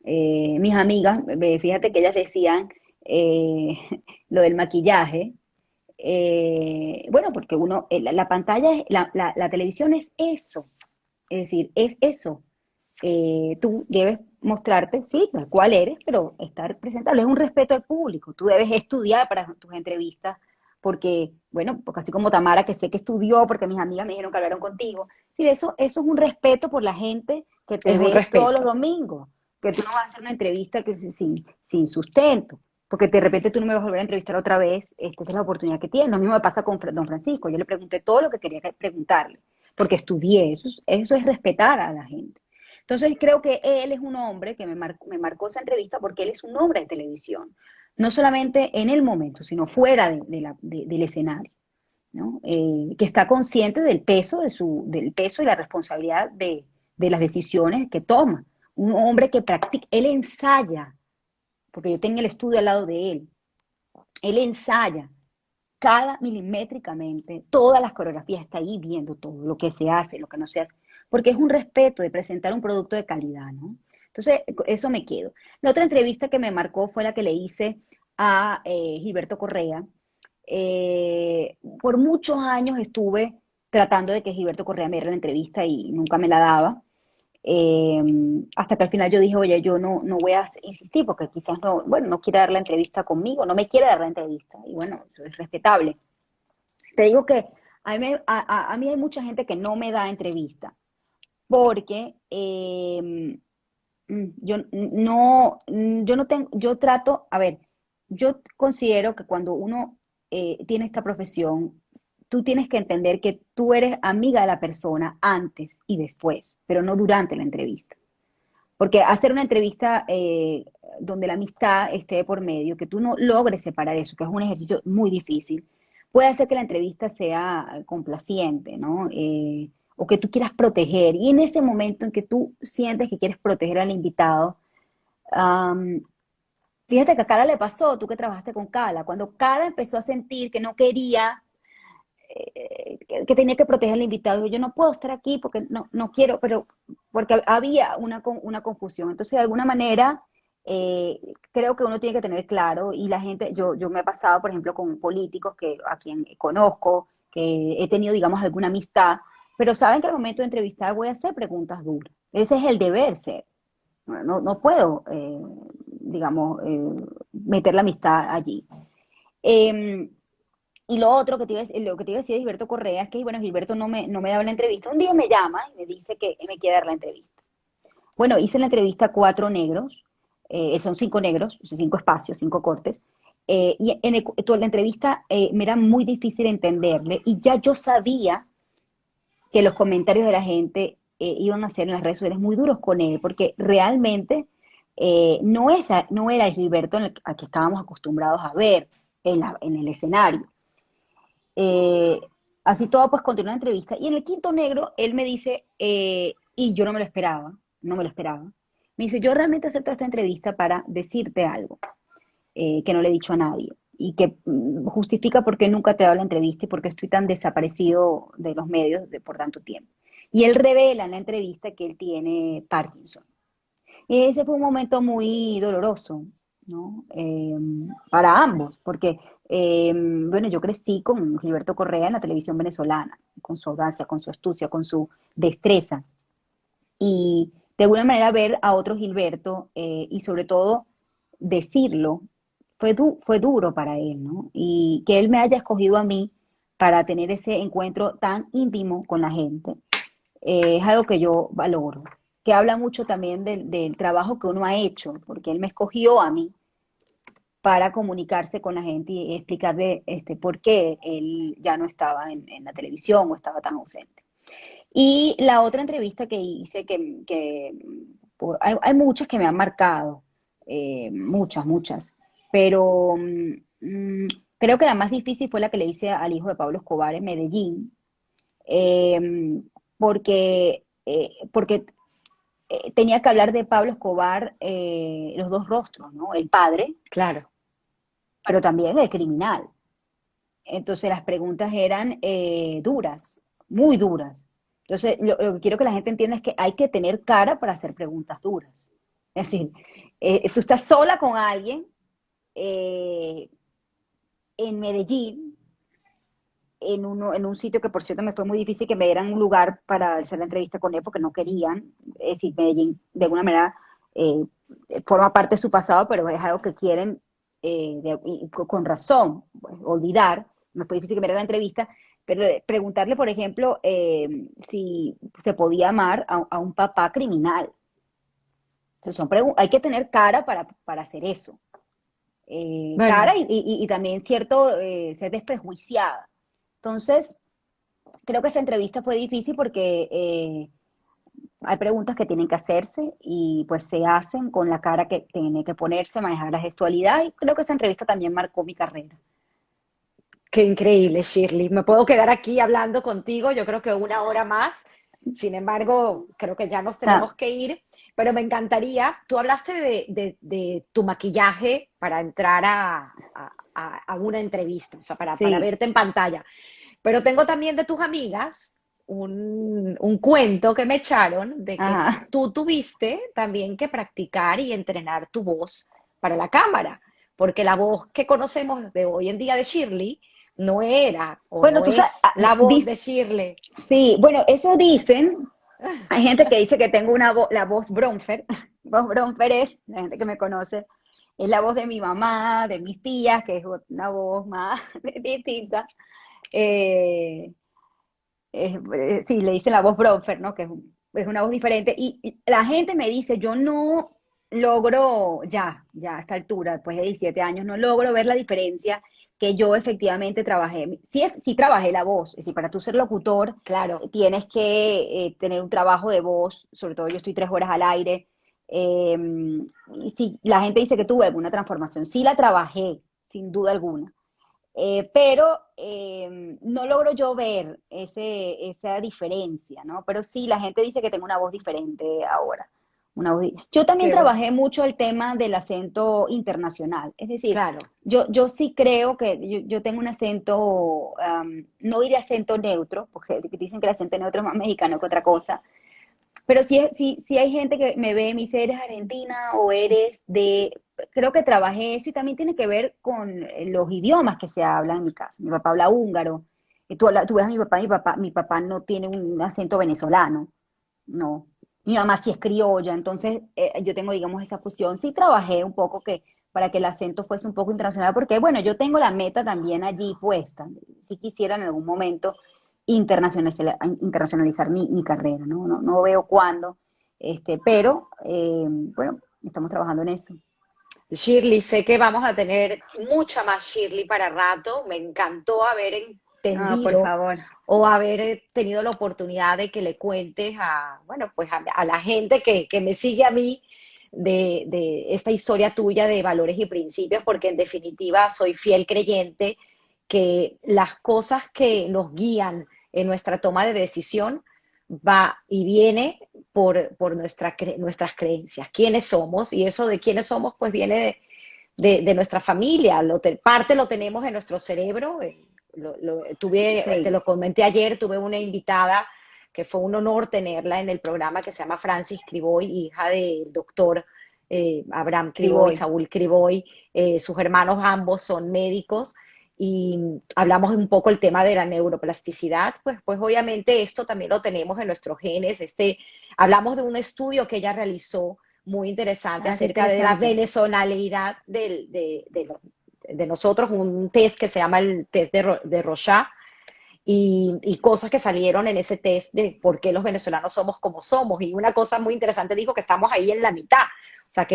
Mis amigas, fíjate que ellas decían eh, lo del maquillaje. Bueno, porque la pantalla, la televisión es eso, es decir, es eso. Tú debes mostrarte, sí, tal cual eres, pero estar presentable. Es un respeto al público. Tú debes estudiar para tus entrevistas, porque, bueno, porque así como Tamara, que sé que estudió, porque mis amigas me dijeron que hablaron contigo. Sí, eso es un respeto por la gente que te Es un ve todos los respeto. domingos, que tú no vas a hacer una entrevista sin sustento, porque de repente tú no me vas a volver a entrevistar otra vez, esta es la oportunidad que tienes. Lo mismo me pasa con don Francisco, yo le pregunté todo lo que quería preguntarle, porque estudié, eso es respetar a la gente. Entonces creo que él es un hombre que me marcó esa entrevista porque él es un hombre de televisión, no solamente en el momento, sino fuera del escenario, ¿no? Que está consciente del peso y la responsabilidad de las decisiones que toma. Un hombre que practica, él ensaya, porque yo tengo el estudio al lado de él ensaya cada milimétricamente, todas las coreografías, está ahí viendo todo, lo que se hace, lo que no se hace, porque es un respeto de presentar un producto de calidad, ¿no? Entonces, eso me quedo. La otra entrevista que me marcó fue la que le hice a Gilberto Correa. Por muchos años estuve tratando de que Gilberto Correa me diera la entrevista y nunca me la daba. Eh, Hasta que al final yo dije, oye, yo no voy a insistir porque quizás no, bueno, no quiere dar la entrevista conmigo, no me quiere dar la entrevista. Y bueno, eso es respetable. Te digo que a mí hay mucha gente que no me da entrevista porque yo no tengo, yo trato, a ver, yo considero que cuando uno tiene esta profesión, tú tienes que entender que tú eres amiga de la persona antes y después, pero no durante la entrevista. Porque hacer una entrevista donde la amistad esté de por medio, que tú no logres separar eso, que es un ejercicio muy difícil, puede hacer que la entrevista sea complaciente, ¿no? O que tú quieras proteger. Y en ese momento en que tú sientes que quieres proteger al invitado, um, fíjate que a Carla le pasó, tú que trabajaste con Carla, cuando Carla empezó a sentir que no quería que tenía que proteger al invitado. Yo no puedo estar aquí porque no quiero, pero porque había una confusión. Entonces, de alguna manera, creo que uno tiene que tener claro, y la gente, yo me he pasado, por ejemplo, con políticos a quien conozco, que he tenido, digamos, alguna amistad, pero saben que al momento de entrevistar voy a hacer preguntas duras. Ese es el deber ser. No puedo, digamos, meter la amistad allí. Eh, y lo otro que lo que te iba a decir de Gilberto Correa es que, bueno, Gilberto no me daba la entrevista. Un día me llama y me dice que me quiere dar la entrevista. Bueno, hice la entrevista a 4 negros, son 5 negros, o sea, 5 espacios, 5 cortes. Y toda la entrevista me era muy difícil entenderle y ya yo sabía que los comentarios de la gente iban a ser en las redes sociales muy duros con él, porque realmente no era el Gilberto al que estábamos acostumbrados a ver en el escenario. Eh, Así todo, pues continuó la entrevista. Y en el quinto negro, él me dice, y yo no me lo esperaba, no me lo esperaba. Me dice, yo realmente acepto esta entrevista para decirte algo que no le he dicho a nadie y que justifica por qué nunca te he dado la entrevista y por qué estoy tan desaparecido de los medios por tanto tiempo. Y él revela en la entrevista que él tiene Parkinson. Y ese fue un momento muy doloroso, ¿no? Para ambos, porque, bueno, yo crecí con Gilberto Correa en la televisión venezolana, con su audacia, con su astucia, con su destreza. Y de alguna manera ver a otro Gilberto y sobre todo decirlo fue duro para él, ¿no? Y que él me haya escogido a mí para tener ese encuentro tan íntimo con la gente, es algo que yo valoro, que habla mucho también del trabajo que uno ha hecho, porque él me escogió a mí para comunicarse con la gente y explicarle por qué él ya no estaba en la televisión o estaba tan ausente. Y la otra entrevista que hice, pues, hay muchas que me han marcado, muchas, muchas, pero creo que la más difícil fue la que le hice al hijo de Pablo Escobar en Medellín, eh, porque tenía que hablar de Pablo Escobar, los dos rostros, ¿no? El padre, Claro. pero también el criminal. Entonces las preguntas eran duras, muy duras. Entonces lo que quiero que la gente entienda es que hay que tener cara para hacer preguntas duras. Es decir, tú estás sola con alguien eh, en Medellín, en un sitio que por cierto me fue muy difícil que me dieran un lugar para hacer la entrevista con él porque no querían. Es decir, Medellín de alguna manera eh, forma parte de su pasado, pero es algo que quieren y con razón pues, olvidar. Me fue difícil que me dieran la entrevista, pero preguntarle, por ejemplo, si se podía amar a un papá criminal. Entonces hay que tener cara para hacer eso. Cara Bueno, y también cierto ser desprejuiciada. Entonces, creo que esa entrevista fue difícil porque hay preguntas que tienen que hacerse y pues se hacen con la cara que tiene que ponerse, manejar la gestualidad y creo que esa entrevista también marcó mi carrera. qué increíble, Shirley. Me puedo quedar aquí hablando contigo, yo creo que una hora más. Sin embargo, creo que ya nos O sea, tenemos que ir, pero me encantaría, tú hablaste de tu maquillaje para entrar a una entrevista, o sea, para sí, verte en pantalla. Pero tengo también de tus amigas un cuento que me echaron de que ajá. tú tuviste también que practicar y entrenar tu voz para la cámara, porque la voz que conocemos de hoy en día de Shirley no era o Bueno, no tú sabes, es la voz de Shirley. sí, bueno, eso dicen. Hay gente que dice que tengo la voz Bronfer. Voz Bronfer es, la gente que me conoce, es la voz de mi mamá, de mis tías, que es una voz más distinta. Eh, sí, le dicen la voz Bronfer, ¿no? Que es una voz diferente. Y la gente me dice, yo no logro, ya a esta altura, después de 17 años, no logro ver la diferencia que yo efectivamente trabajé. Sí, sí trabajé la voz, es decir, para tú ser locutor Claro, tienes que tener un trabajo de voz, sobre todo yo estoy 3 horas al aire. eh, y si la gente dice que tuve alguna transformación, sí la trabajé, sin duda alguna. Pero no logro yo ver esa diferencia, ¿no? Pero sí, la gente dice que tengo una voz diferente ahora. Yo también qué bueno, trabajé mucho el tema del acento internacional, es decir, claro. yo sí creo que yo tengo un acento, no diré acento neutro, porque dicen que el acento neutro es más mexicano que otra cosa, pero sí hay gente que me ve y me dice, ¿eres argentina o eres de...? Creo que trabajé eso y también tiene que ver con los idiomas que se hablan en mi casa. Mi papá habla húngaro. Y tú ves a mi papá no tiene un acento venezolano, no. Mi mamá sí es criolla, entonces yo tengo, digamos, esa fusión. Sí trabajé un poco para que el acento fuese un poco internacional, porque bueno, yo tengo la meta también allí puesta. Si quisiera en algún momento internacionalizar mi carrera, ¿no? No veo cuándo, pero bueno, estamos trabajando en eso. Shirley, sé que vamos a tener mucha más Shirley para rato. Me encantó haber Ah, por entendido favor. o haber tenido la oportunidad de que le cuentes a, bueno, pues a la gente que me sigue a mí de esta historia tuya de valores y principios, porque en definitiva soy fiel creyente que las cosas que nos guían en nuestra toma de decisión va y viene por nuestras creencias, quiénes somos, y eso de quiénes somos pues viene de nuestra familia, parte lo tenemos en nuestro cerebro. Te Sí, lo comenté ayer, tuve una invitada que fue un honor tenerla en el programa, que se llama Francis Criboy, hija del doctor Abraham Criboy, Criboy. Saúl Criboy. Sus hermanos ambos son médicos, y hablamos un poco el tema de la neuroplasticidad. Pues obviamente esto también lo tenemos en nuestros genes. Hablamos de un estudio que ella realizó muy interesante Ah, qué acerca de la interesante. venezonalidad de nosotros, un test que se llama el test de Rorschach, y cosas que salieron en ese test de por qué los venezolanos somos como somos. Y una cosa muy interesante dijo que estamos ahí en la mitad. O sea,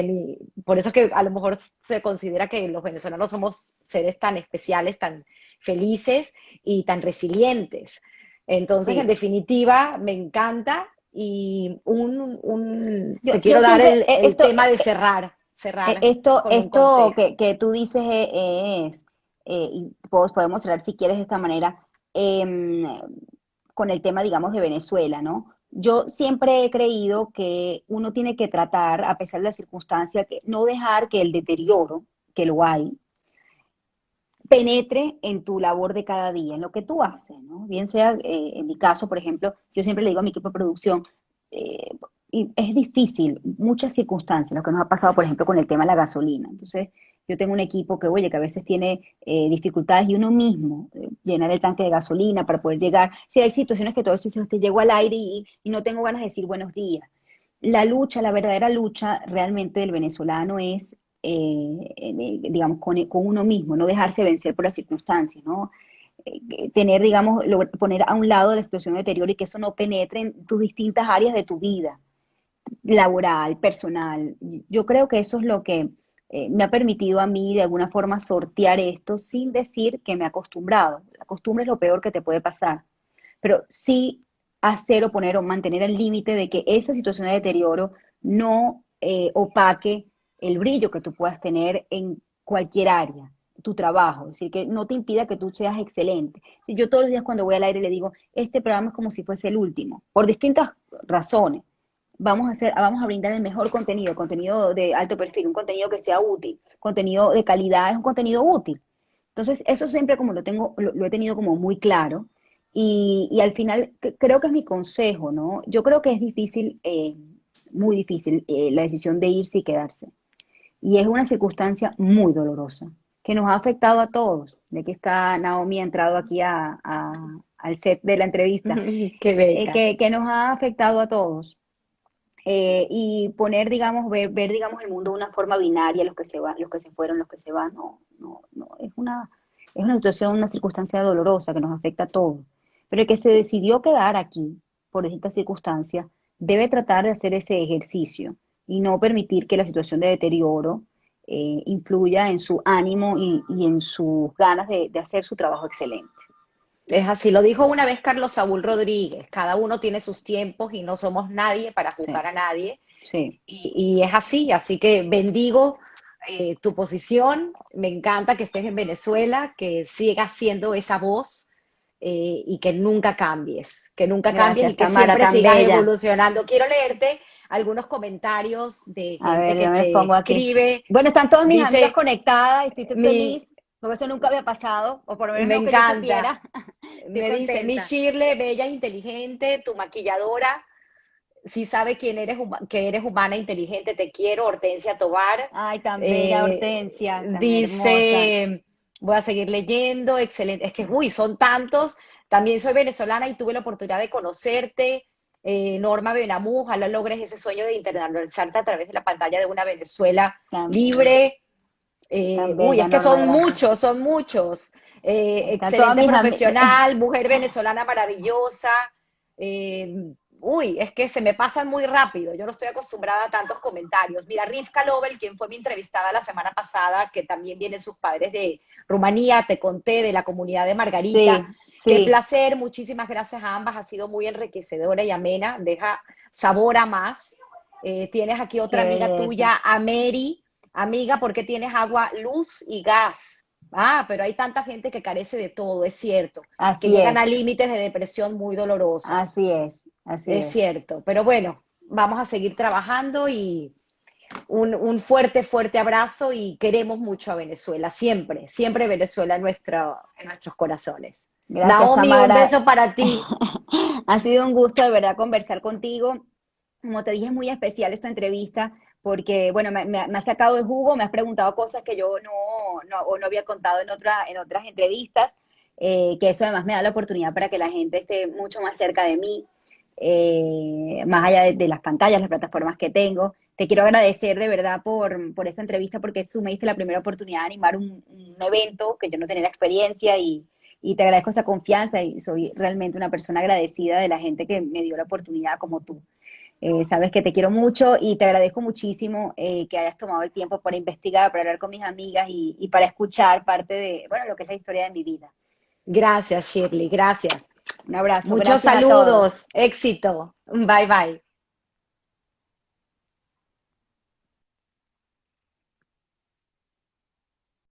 por eso es que a lo mejor se considera que los venezolanos somos seres tan especiales, tan felices y tan resilientes. Entonces, en Sí. definitiva, me encanta, y te Yo quiero dar siempre, el tema de cerrar con un esto consejo. que tú dices es, y podemos hablar si quieres de esta manera, em, con el tema, digamos, de Venezuela, ¿no? Yo siempre he creído que uno tiene que tratar, a pesar de la circunstancia, que no dejar que el deterioro, que lo hay, penetre en tu labor de cada día, en lo que tú haces, ¿no? Bien sea, en mi caso, por ejemplo, yo siempre le digo a mi equipo de producción, eh, y es difícil, muchas circunstancias, lo que nos ha pasado, por ejemplo, con el tema de la gasolina. Entonces, yo tengo un equipo que, oye, que a veces tiene dificultades, y uno mismo llenar el tanque de gasolina para poder llegar. Si hay situaciones que todo eso te llego al aire y no tengo ganas de decir buenos días. La lucha, la verdadera lucha realmente del venezolano es, digamos, con uno mismo, no dejarse vencer por las circunstancias, ¿no? Tener, digamos, poner a un lado la situación de deterioro y que eso no penetre en tus distintas áreas de tu vida, laboral, personal. Yo creo que eso es lo que me ha permitido a mí de alguna forma sortear esto sin decir que me he acostumbrado. La costumbre es lo peor que te puede pasar, pero sí hacer o poner o mantener el límite de que esa situación de deterioro no opaque el brillo que tú puedas tener en cualquier área, tu trabajo, es decir, que no te impida que tú seas excelente. Yo todos los días cuando voy al aire le digo, este programa es como si fuese el último, por distintas razones. Vamos a brindar el mejor contenido, contenido de alto perfil, un contenido que sea útil, contenido de calidad, es un contenido útil. Entonces, eso siempre como lo he tenido como muy claro, y al final creo que es mi consejo, ¿no? Yo creo que es difícil, muy difícil, la decisión de irse y quedarse. Y es una circunstancia muy dolorosa, que nos ha afectado a todos. De que está Naomi ha entrado aquí al set de la entrevista, Qué bella. que nos ha afectado a todos. Y poner, digamos, ver, digamos, el mundo de una forma binaria, los que se van, los que se fueron, los que se van, no, no, no, es una situación, una circunstancia dolorosa que nos afecta a todos. Pero el que se decidió quedar aquí por estas circunstancias debe tratar de hacer ese ejercicio y no permitir que la situación de deterioro influya en su ánimo y en sus ganas de hacer su trabajo excelente. Es así, lo dijo una vez Carlos Saúl Rodríguez: cada uno tiene sus tiempos y no somos nadie para Sí, juzgar a nadie. sí. Y es así que bendigo tu posición. Me encanta que estés en Venezuela, que sigas siendo esa voz, y que nunca cambies y Gracias, que Tamara, siempre tan sigas bella. evolucionando. Quiero leerte algunos comentarios de A gente ver, que yo me te pongo aquí. escribe. Bueno, están todas mis amigas Dice, conectadas y estoy mi, feliz, porque eso nunca había pasado, o por lo menos me no que yo encanta. supiera. Estoy Me dice, mi contenta. Shirley, bella e inteligente, tu maquilladora, sí sabe quién eres, que eres humana e inteligente, te quiero, Hortensia Tobar. Ay, tan bella Hortensia, tan hermosa. Dice, voy a seguir leyendo, excelente. Es que, uy, son tantos. También soy venezolana y tuve la oportunidad de conocerte. Norma Benamú, ojalá logres ese sueño de internalizarte a través de la pantalla de una Venezuela Tan bella, libre. tan Uy, bella, es que Norma, son gracias. muchos, son muchos. Están todas Excelente mis amigas. profesional, mujer venezolana maravillosa. Uy, es que se me pasan muy rápido. Yo no estoy acostumbrada a tantos comentarios. Mira, Rivka Lobel, quien fue mi entrevistada la semana pasada, que también vienen sus padres de Rumanía, te conté de la comunidad de Margarita. Sí, Qué sí, placer, muchísimas gracias a ambas. Ha sido muy enriquecedora y amena. Deja sabor a más. Tienes aquí otra qué amiga belleza. tuya, a Mary. Amiga, ¿por qué tienes agua, luz y gas? Ah, pero hay tanta gente que carece de todo, es cierto, que Así llegan a es, límites de depresión muy dolorosa, así es, así es es. cierto. Pero bueno, vamos a seguir trabajando y un fuerte, fuerte abrazo y queremos mucho a Venezuela, siempre, siempre Venezuela en nuestros corazones. Gracias, Naomi, un Tamara. beso para ti. Ha sido un gusto de verdad conversar contigo. Como te dije, es muy especial esta entrevista porque, bueno, me has sacado el jugo, me has preguntado cosas que yo no había contado en otras entrevistas, que eso además me da la oportunidad para que la gente esté mucho más cerca de mí, más allá de las pantallas, las plataformas que tengo. Te quiero agradecer de verdad por esta entrevista porque tú me diste la primera oportunidad de animar un evento que yo no tenía la experiencia y te agradezco esa confianza y soy realmente una persona agradecida de la gente que me dio la oportunidad como tú. Sabes que te quiero mucho y te agradezco muchísimo que hayas tomado el tiempo para investigar, para hablar con mis amigas y para escuchar parte de, bueno, lo que es la historia de mi vida. Gracias, Shirley, gracias. Un abrazo, Muchos gracias a todos. saludos, éxito. Bye bye.